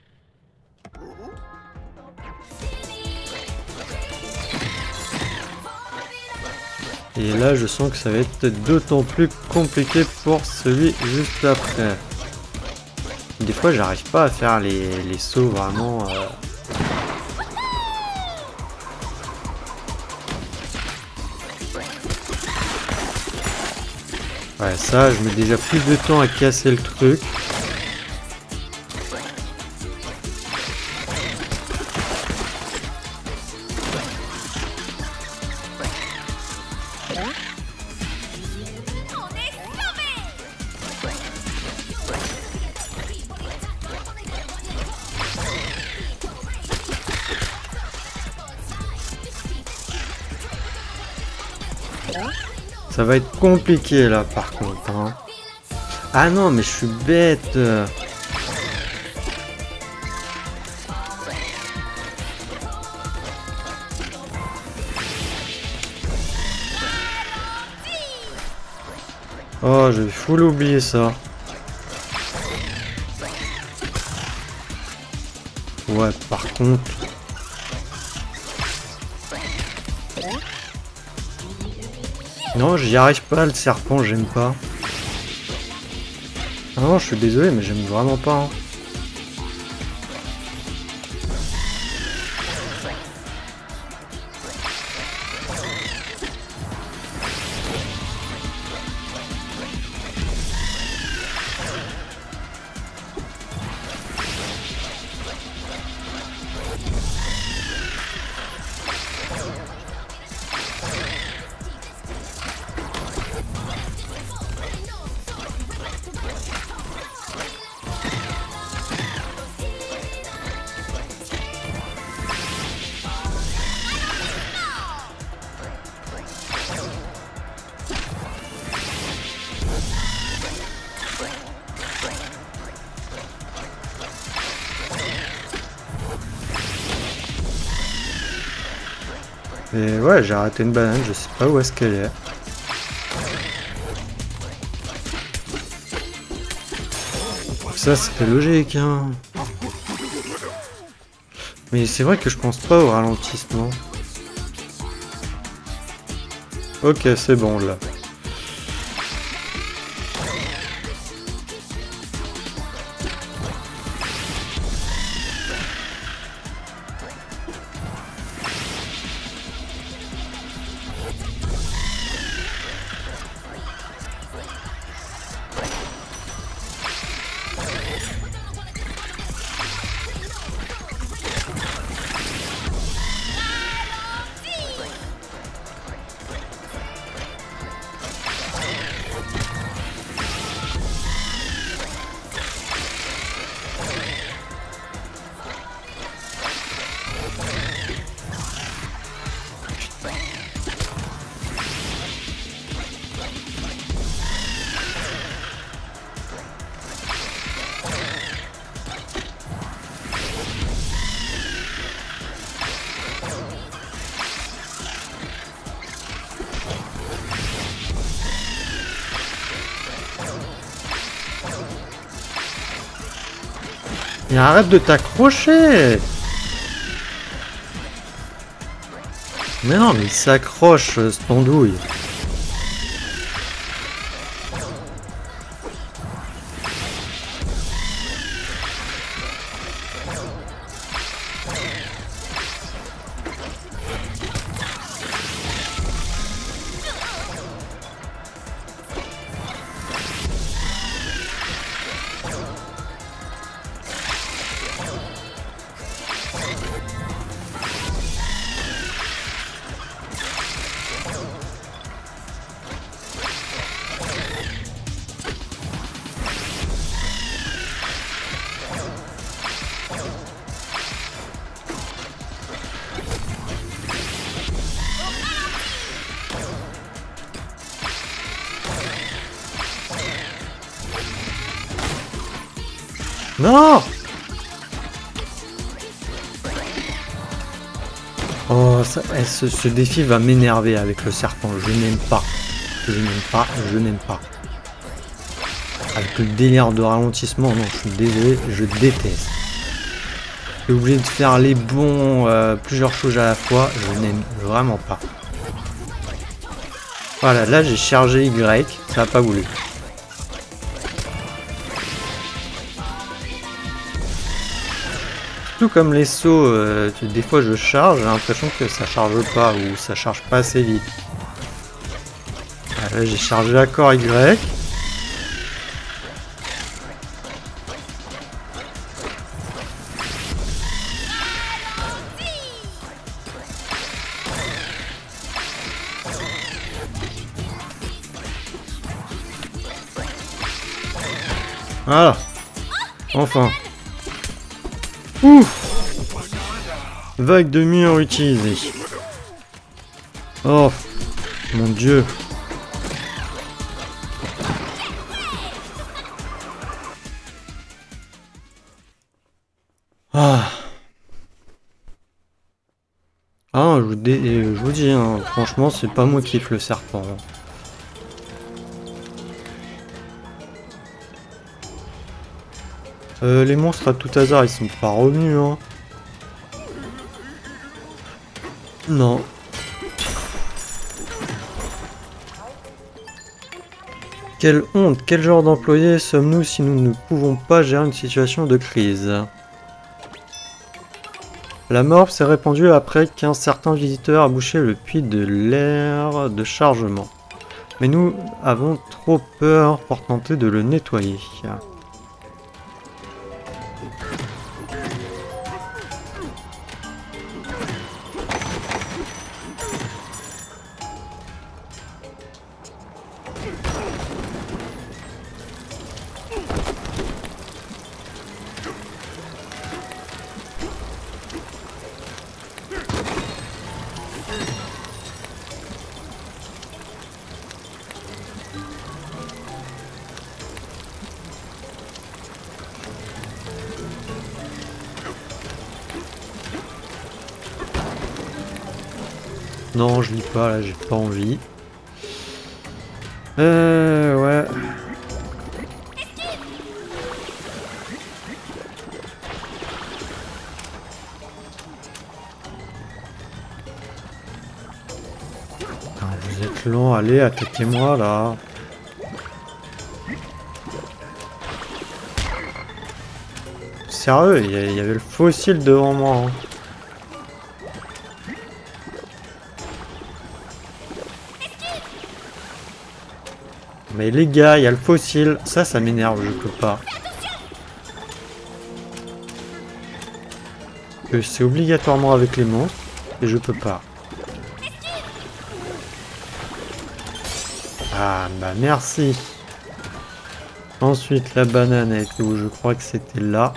Et là, je sens que ça va être d'autant plus compliqué pour celui juste après. Des fois, j'arrive pas à faire les sauts vraiment... Ouais, ça, je mets déjà plus de temps à casser le truc. Ça va être compliqué là par contre. Hein. Ah non, mais je suis bête. Oh, j'ai full oublié ça. Ouais, par contre... Non, j'y arrive pas, le serpent, j'aime pas. Ah non, je suis désolé, mais j'aime vraiment pas. Hein. Et ouais, j'ai arrêté une banane, je sais pas où est-ce qu'elle est. Ça, c'était logique, hein. Mais c'est vrai que je pense pas au ralentissement. Ok, c'est bon, là. Et arrête de t'accrocher! Mais non, mais il s'accroche, ce andouille. Non! Oh, ça, ce défi va m'énerver avec le serpent. Je n'aime pas. Je n'aime pas. Je n'aime pas. Avec le délire de ralentissement, non, je suis désolé, je déteste. Je suis obligé de faire les bons, plusieurs choses à la fois. Je n'aime vraiment pas. Voilà, là j'ai chargé Y, ça a pas voulu. Tout comme les sauts, des fois je charge, j'ai l'impression que ça charge pas ou ça charge pas assez vite. Là j'ai chargé accord Y. Voilà. Enfin. Ouf. Vague de mur utilisée. Oh. Mon dieu. Ah. Ah, je vous dis, hein, franchement, c'est pas moi qui kiffe le serpent. Les monstres à tout hasard, ils sont pas revenus, hein. Non. Quelle honte, quel genre d'employés sommes-nous si nous ne pouvons pas gérer une situation de crise? La morve s'est répandue après qu'un certain visiteur a bouché le puits de l'air de chargement. Mais nous avons trop peur pour tenter de le nettoyer. Non, je lis pas, là, j'ai pas envie. Ouais. Putain, vous êtes lent, allez, attaquez-moi, là. Sérieux, il y avait le fossile devant moi, hein. Mais les gars, il y a le fossile. Ça m'énerve, je peux pas. Que c'est obligatoirement avec les monstres. Et je peux pas. Ah, bah merci. Ensuite, la banane avec où je crois que c'était là.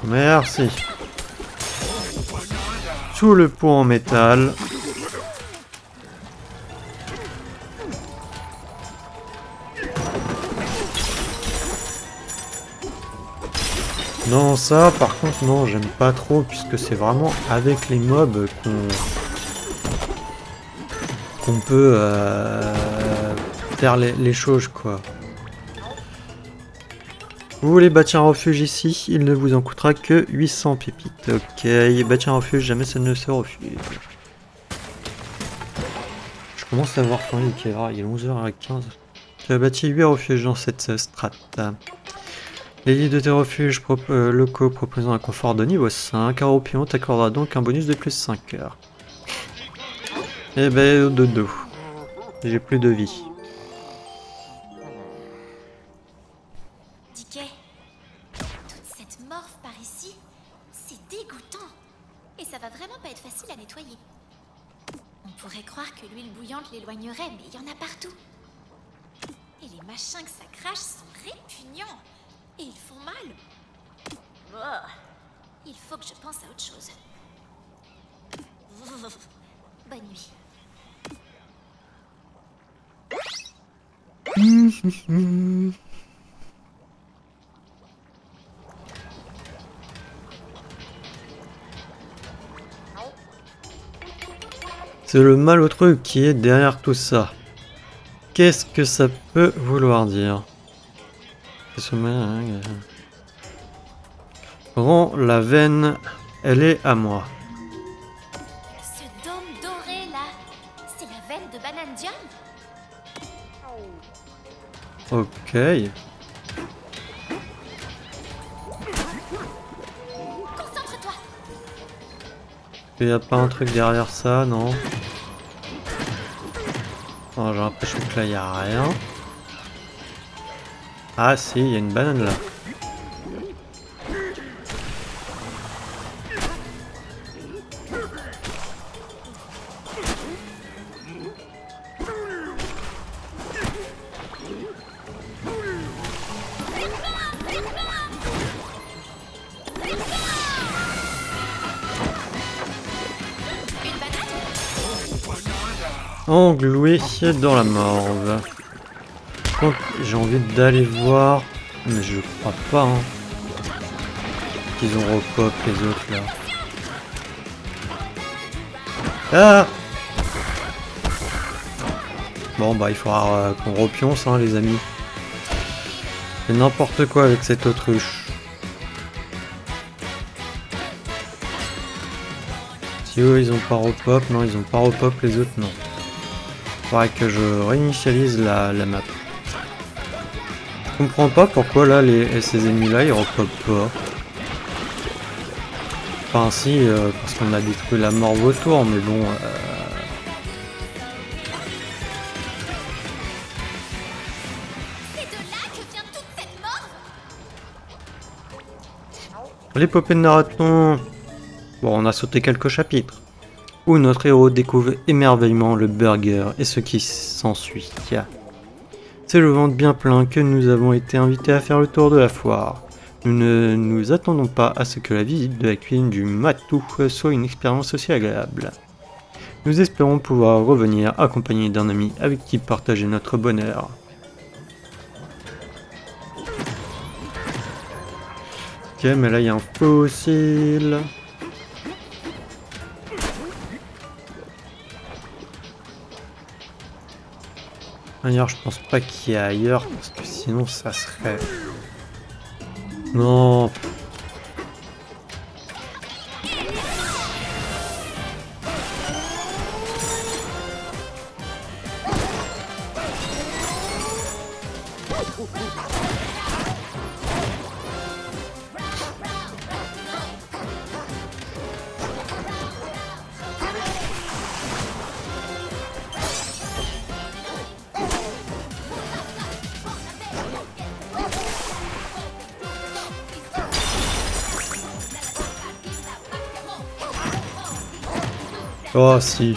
Merci. Tout le pot en métal. Non, ça par contre non, j'aime pas trop puisque c'est vraiment avec les mobs qu'on peut faire les choses quoi. Vous voulez bâtir un refuge ici, il ne vous en coûtera que 800 pépites. Ok, bâtir un refuge, jamais ça ne se refuse. Je commence à avoir faim, il est 11h15. Tu as bâti 8 refuges dans cette strate. Les lits de tes refuges locaux proposant un confort de niveau 5, un Europion t'accordera donc un bonus de plus 5 heures. Eh ben, dodo. J'ai plus de vie. Dickey, toute cette morve par ici, c'est dégoûtant. Et ça va vraiment pas être facile à nettoyer. On pourrait croire que l'huile bouillante l'éloignerait, mais il y en a partout. Et les machins que ça crache sont répugnants. Et ils font mal. Oh, il faut que je pense à autre chose. Bonne nuit. C'est le malotru qui est derrière tout ça. Qu'est-ce que ça peut vouloir dire? Rends la veine, elle est à moi. Ce dôme doré là, c'est la veine de Banane Jam? Ok. Concentre-toi. Il n'y a pas un truc derrière ça, non? Oh, j'ai l'impression que là, il n'y a rien. Ah si, il y a une banane là. Une banane? Englué dans la morve. Donc, j'ai envie d'aller voir, mais je crois pas hein, qu'ils ont repop les autres là. Ah! Bon bah il faudra qu'on repionce hein, les amis. C'est n'importe quoi avec cette autruche. Si eux ils ont pas repop, non ils ont pas repop, les autres non. Faudrait que je réinitialise la map. Je comprends pas pourquoi là ces ennemis là ils repopent pas. Enfin si, parce qu'on a détruit la morve autour, mais bon... C'est de là que vient toute cette mort? L'épopée de Naraton. Bon, on a sauté quelques chapitres. Où notre héros découvre émerveillement le burger et ce qui s'ensuit. C'est le ventre bien plein que nous avons été invités à faire le tour de la foire. Nous ne nous attendons pas à ce que la visite de la cuisine du Matou soit une expérience aussi agréable. Nous espérons pouvoir revenir accompagnés d'un ami avec qui partager notre bonheur. Ok, mais là il y a un fossile. D'ailleurs, je pense pas qu'il y ait ailleurs, parce que sinon ça serait... Non. Oh si.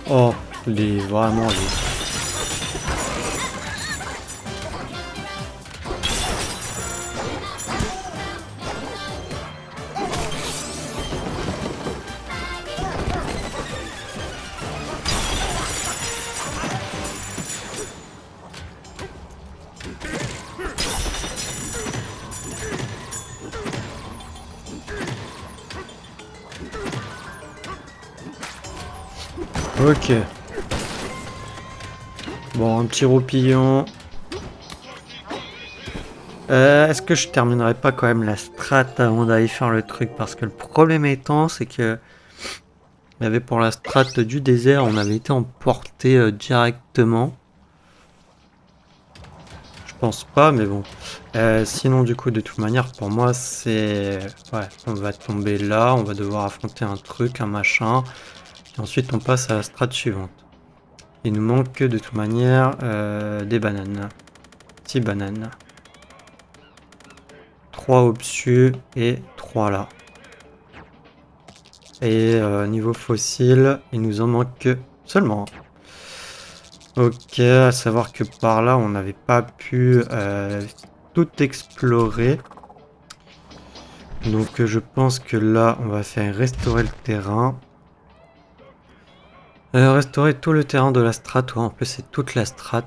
Oh, vraiment les... Ok. Bon, un petit roupillon. Est-ce que je terminerai pas quand même la strat avant d'aller faire le truc? Parce que le problème étant, c'est que... Il y avait pour la strat du désert, on avait été emporté directement. Je pense pas, mais bon. Sinon, du coup, de toute manière, pour moi, c'est... Ouais, on va tomber là, on va devoir affronter un truc, un machin. Et ensuite, on passe à la strat suivante. Il nous manque que, de toute manière, des bananes. 6 bananes. 3 au-dessus et 3 là. Et niveau fossile, il nous en manque seulement. Ok, à savoir que par là, on n'avait pas pu tout explorer. Donc je pense que là, on va faire restaurer le terrain. Restaurer tout le terrain de la strat. Ouais, en plus, c'est toute la strat.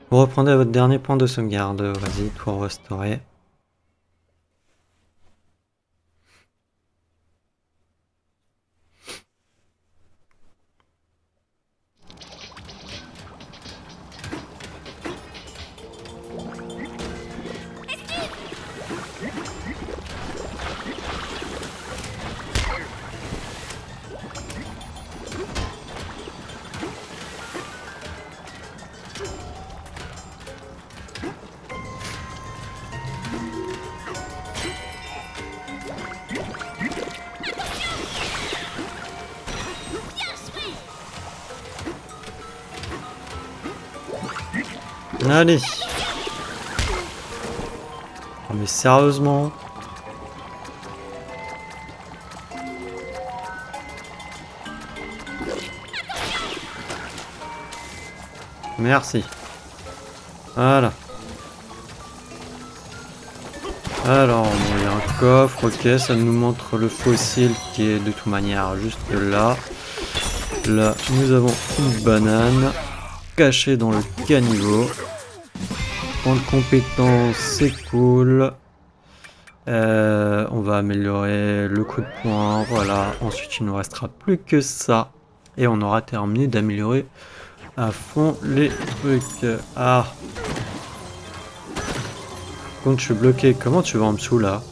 Vous reprendrez votre dernier point de sauvegarde. Vas-y, tout restaurer. Allez. Oh, mais sérieusement. Merci. Voilà. Alors, bon, il y a un coffre, ok, ça nous montre le fossile qui est de toute manière juste là. Là, nous avons une banane cachée dans le caniveau. Point de compétence, c'est cool. On va améliorer le coup de poing, voilà. Ensuite, il ne nous restera plus que ça. Et on aura terminé d'améliorer à fond les trucs. Ah. Quand je suis bloqué, comment tu vas en dessous là?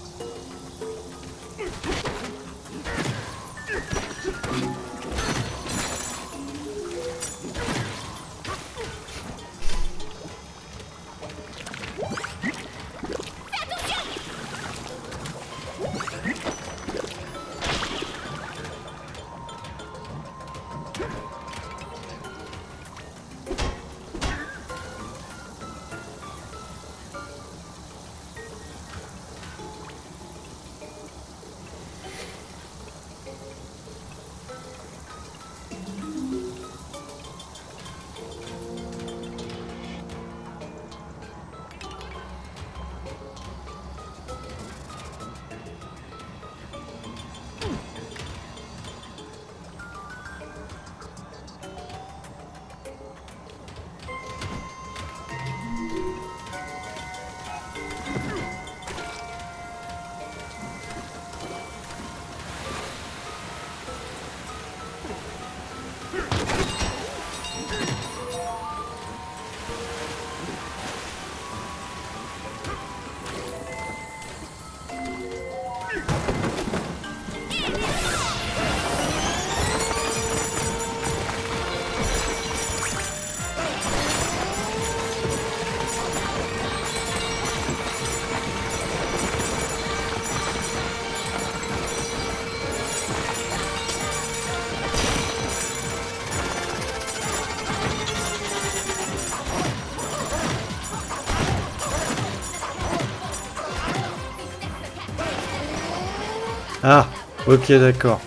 Ah, ok, d'accord.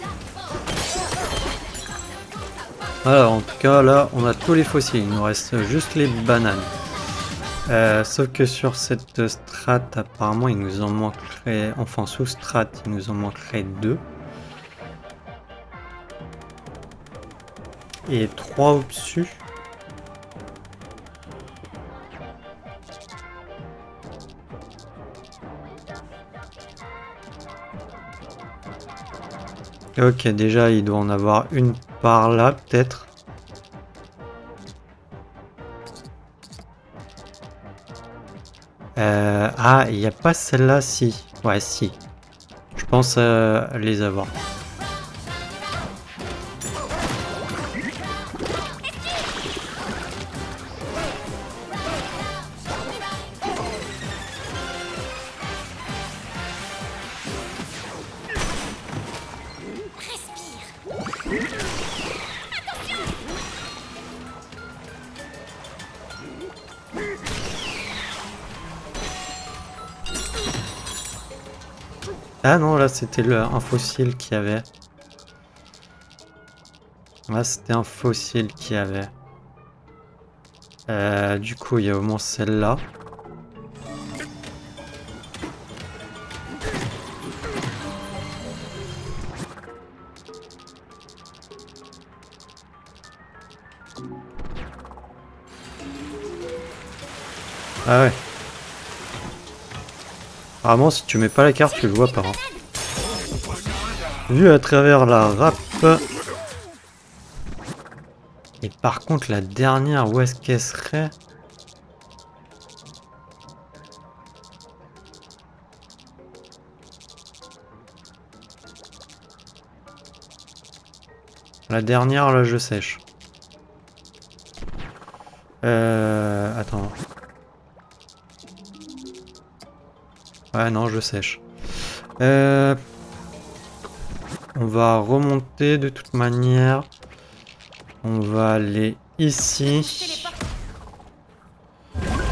Alors, en tout cas, là, on a tous les fossiles. Il nous reste juste les bananes. Sauf que sur cette strat, apparemment, il nous en manquerait... Enfin, sous strat, il nous en manquerait 2. Et 3 au-dessus. Ok, déjà, il doit en avoir une par là, peut-être. Ah, il n'y a pas celle-là, si. Ouais, si. Je pense les avoir. Ah non, là c'était un fossile qu'il y avait. Là c'était un fossile qu'il y avait. Du coup, il y a au moins celle-là. Ah ouais. Apparemment, si tu mets pas la carte, tu le vois pas. Hein. Vu à travers la râpe. Et par contre, la dernière, où est-ce qu'elle serait? La dernière, là, je sèche. Attends. Ouais, non, je sèche. On va remonter de toute manière. On va aller ici.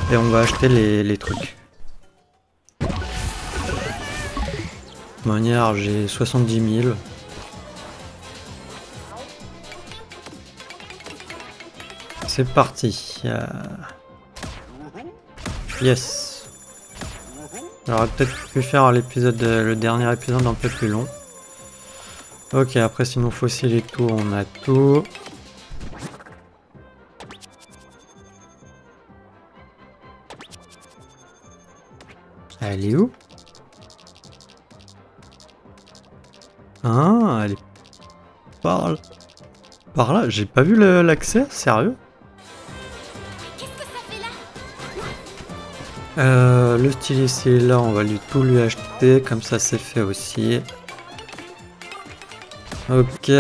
Et on va acheter les trucs. De manière, j'ai 70 000. C'est parti. Yes. J'aurais peut-être pu faire l'épisode, le dernier épisode un peu plus long. Ok, après sinon fossiles et tout, on a tout. Elle est où? Ah, elle est par là. Par là, j'ai pas vu l'accès, sérieux? Qu'est-ce que ça fait là? Le styliste il est là, on va tout lui acheter, comme ça c'est fait aussi. Ok.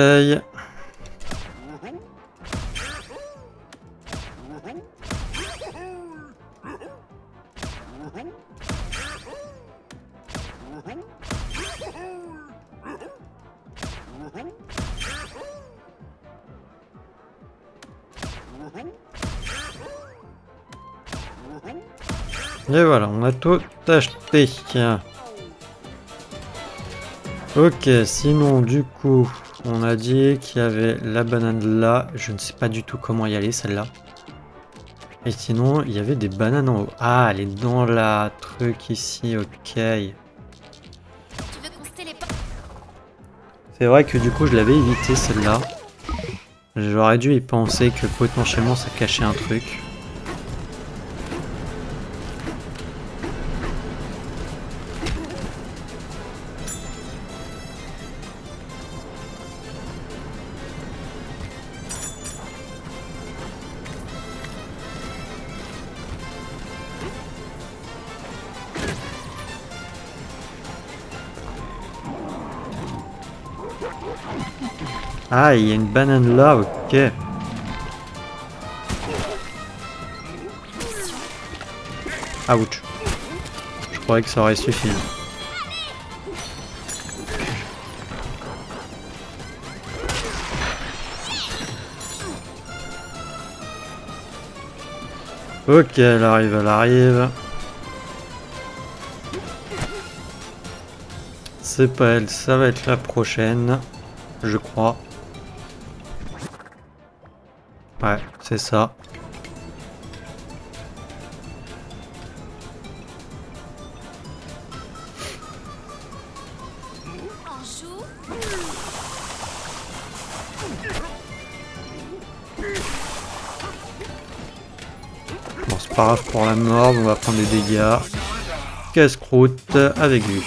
Et voilà, on a tout acheté. Ok, sinon du coup, on a dit qu'il y avait la banane là. Je ne sais pas du tout comment y aller celle-là. Et sinon, il y avait des bananes en haut. Ah, elle est dans la truc ici, ok. Tu veux qu'on se téléporte? C'est vrai que du coup, je l'avais évité celle-là. J'aurais dû y penser que potentiellement ça cachait un truc. Ah, il y a une banane là, ok. Ouch. Je croyais que ça aurait suffi. Ok, elle arrive, elle arrive. C'est pas elle, ça va être la prochaine, je crois. Ouais, c'est ça. On joue? Bon, c'est pas grave pour la mort, on va prendre des dégâts. Casse-croûte avec lui.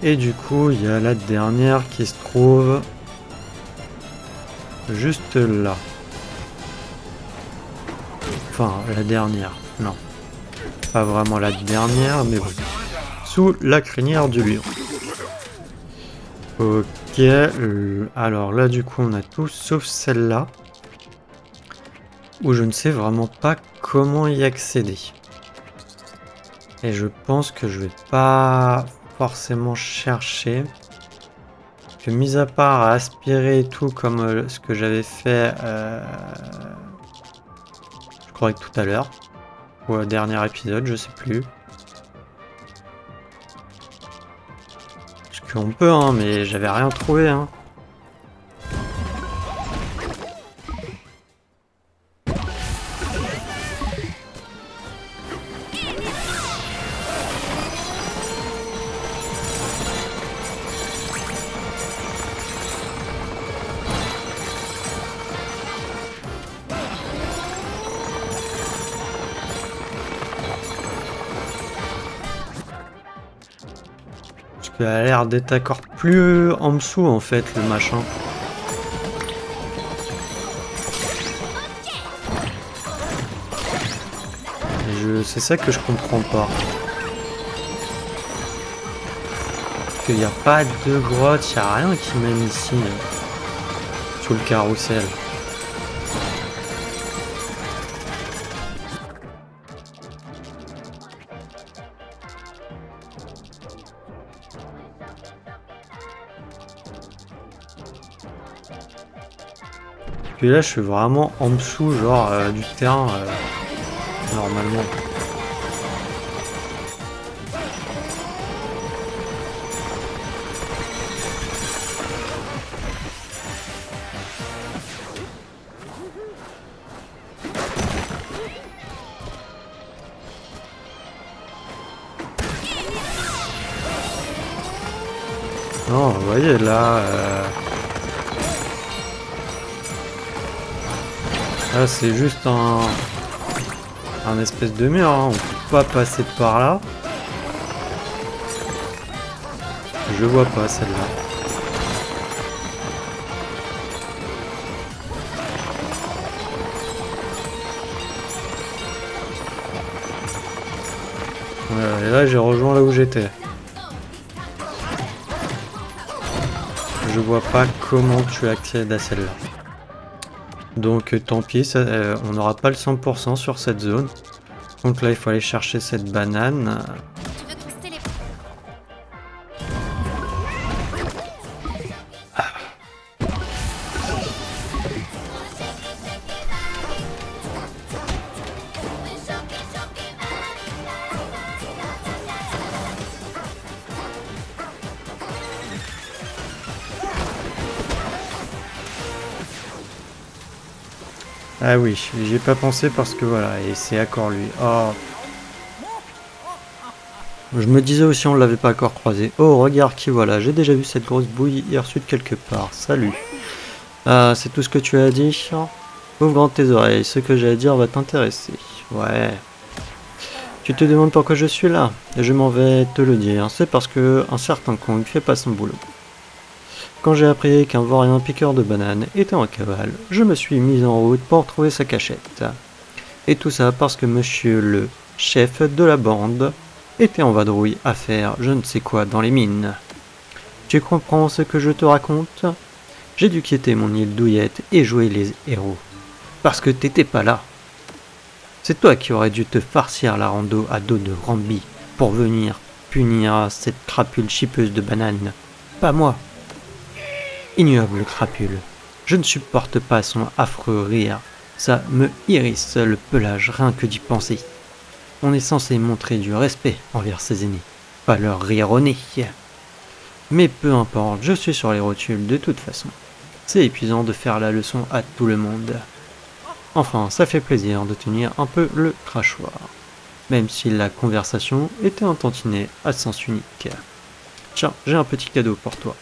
Et du coup, il y a la dernière qui se trouve juste là. Enfin, la dernière. Non. Pas vraiment la dernière, mais bon. Sous la crinière du lion. Ok. Alors là, du coup, on a tout sauf celle-là. Où je ne sais vraiment pas comment y accéder. Et je pense que je vais pas forcément chercher. Que mis à part à aspirer et tout comme ce que j'avais fait, je crois que tout à l'heure, ou au dernier épisode, je sais plus. Parce qu'on peut, hein, mais j'avais rien trouvé, hein. Ça a l'air d'être encore plus en dessous en fait le machin. C'est ça que je comprends pas. Qu'il n'y a pas de grotte, il n'y a rien qui mène ici sous le carrousel. Puis là, je suis vraiment en dessous, genre, du terrain, normalement. Non, vous voyez, là... Là, c'est juste un espèce de mur, hein. On peut pas passer par là. Je vois pas celle-là. Voilà, et là, j'ai rejoint là où j'étais. Je vois pas comment tu accèdes à celle-là. Donc tant pis, on n'aura pas le 100% sur cette zone. Donc là, il faut aller chercher cette banane. Ah oui, j'y ai pas pensé parce que voilà, et c'est encore lui. Oh. Je me disais aussi on l'avait pas encore croisé. Oh regarde qui voilà, j'ai déjà vu cette grosse bouille hier sud quelque part. Salut. Ah, c'est tout ce que tu as dit? Ouvre grand tes oreilles, ce que j'ai à dire va t'intéresser. Ouais. Tu te demandes pourquoi je suis là? Je m'en vais te le dire, c'est parce que un certain Kong fait pas son boulot. Quand j'ai appris qu'un vaurien piqueur de bananes était en cavale, je me suis mis en route pour trouver sa cachette. Et tout ça parce que monsieur le chef de la bande était en vadrouille à faire je ne sais quoi dans les mines. Tu comprends ce que je te raconte? J'ai dû quitter mon île douillette et jouer les héros. Parce que t'étais pas là. C'est toi qui aurais dû te farcir la rando à dos de Rambi pour venir punir cette crapule chipeuse de bananes. Pas moi. Ignoble crapule, je ne supporte pas son affreux rire, ça me hérisse le pelage rien que d'y penser. On est censé montrer du respect envers ses aînés, pas leur rire au nez. Mais peu importe, je suis sur les rotules de toute façon. C'est épuisant de faire la leçon à tout le monde. Enfin, ça fait plaisir de tenir un peu le crachoir, même si la conversation était un tantinet à sens unique. Tiens, j'ai un petit cadeau pour toi.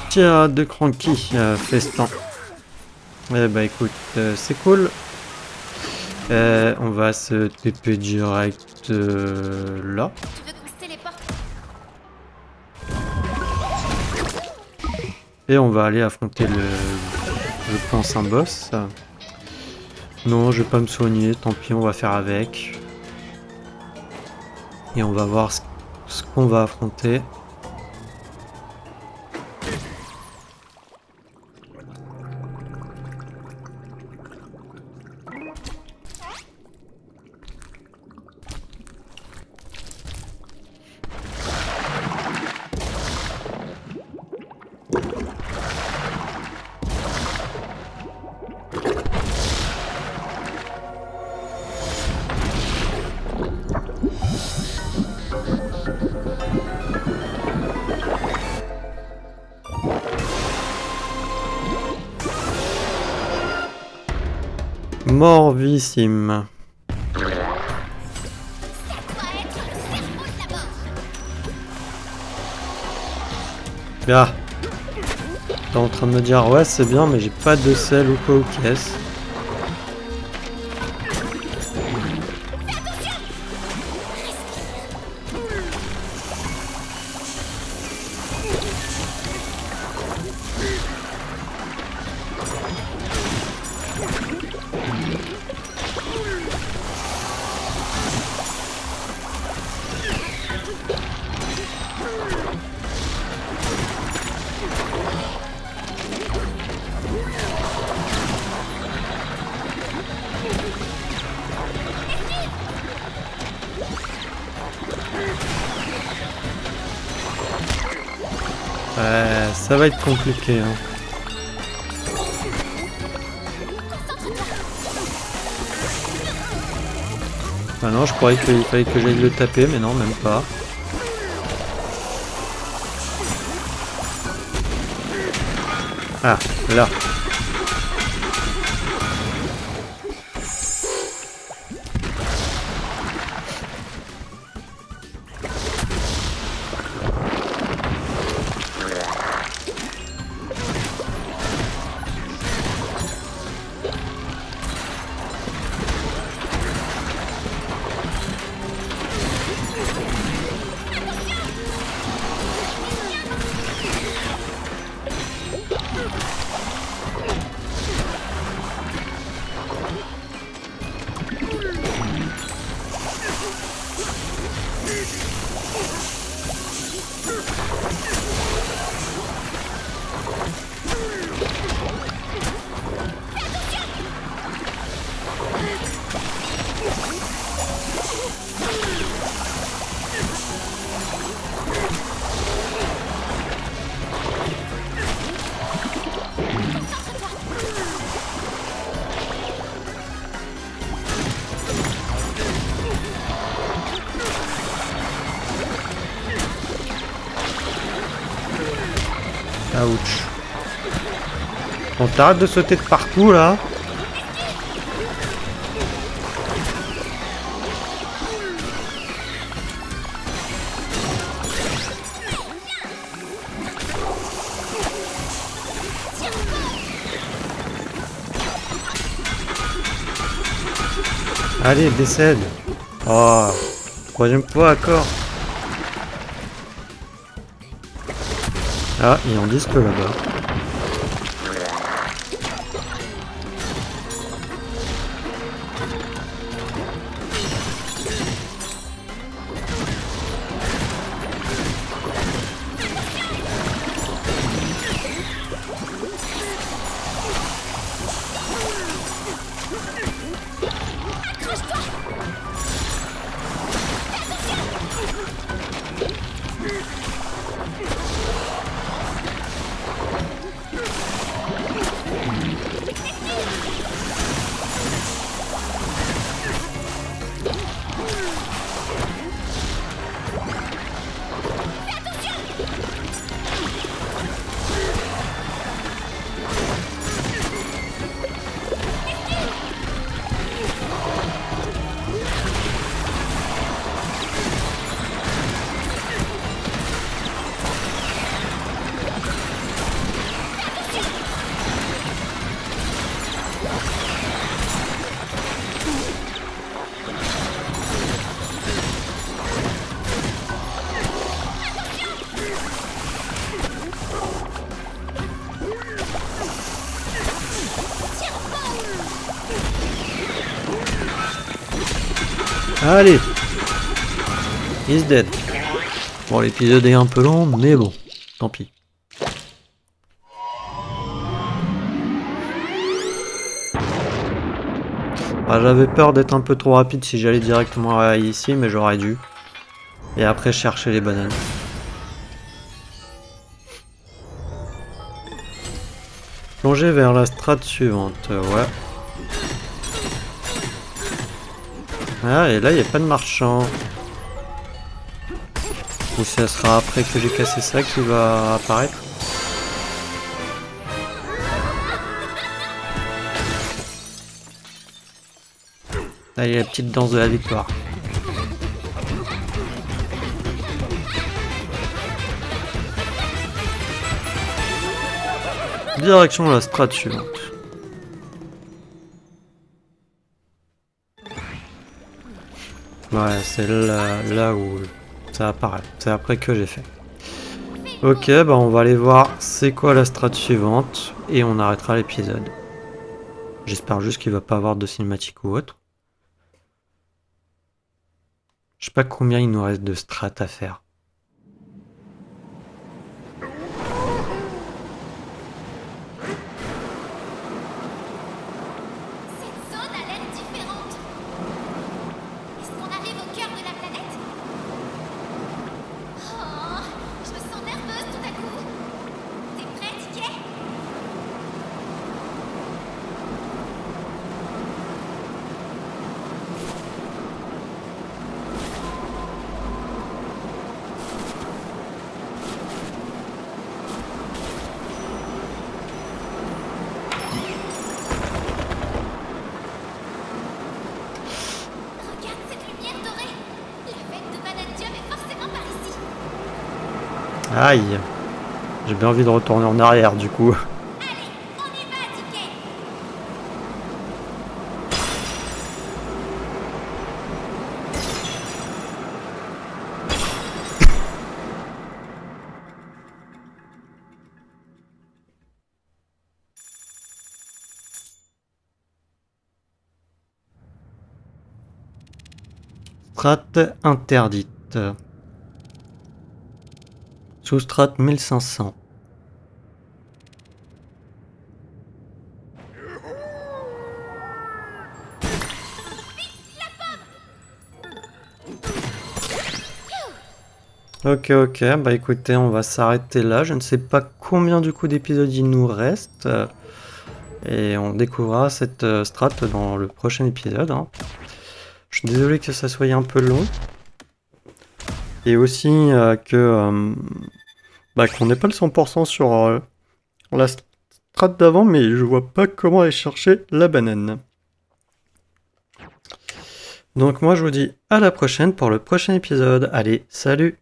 Tiens, de Cranky, festin. Eh bah écoute, c'est cool. On va se TP direct là. Et on va aller affronter je pense un boss. Non, je vais pas me soigner, tant pis, on va faire avec. Et on va voir ce qu'on va affronter. Morvissime. Ah. T'es en train de me dire ouais c'est bien mais j'ai pas de sel ou quoi aux caisses. Ouais, ça va être compliqué. Hein. Ah non, je croyais qu'il fallait que j'aille le taper, mais non, même pas. Ah, là. Ouch. On t'arrête de sauter de partout là. Allez, décède. Oh, troisième fois encore. Ah, il y a un disque là-bas. Allez, he's dead. Bon, l'épisode est un peu long, mais bon, tant pis. Ah, j'avais peur d'être un peu trop rapide si j'allais directement ici, mais j'aurais dû. Et après chercher les bananes. Plonger vers la strate suivante, ouais. Ah, et là, il n'y a pas de marchand. Ou ça sera après que j'ai cassé ça qui va apparaître. Allez, la petite danse de la victoire. Direction la strate suivante. Ouais, c'est là où ça apparaît. C'est après que j'ai fait. Ok, bah on va aller voir c'est quoi la strate suivante et on arrêtera l'épisode. J'espère juste qu'il va pas avoir de cinématique ou autre. Je sais pas combien il nous reste de strates à faire. Aïe. J'ai bien envie de retourner en arrière du coup. Allez, on y va, Ticket. Strat interdite. Sous-strat 1500. Ok, ok, bah écoutez, on va s'arrêter là. Je ne sais pas combien du coup d'épisodes il nous reste. Et on découvrira cette strat dans le prochain épisode. Hein. Je suis désolé que ça soit un peu long. Et aussi bah, qu'on n'ait pas le 100% sur la strat d'avant, mais je vois pas comment aller chercher la banane. Donc moi je vous dis à la prochaine pour le prochain épisode. Allez, salut!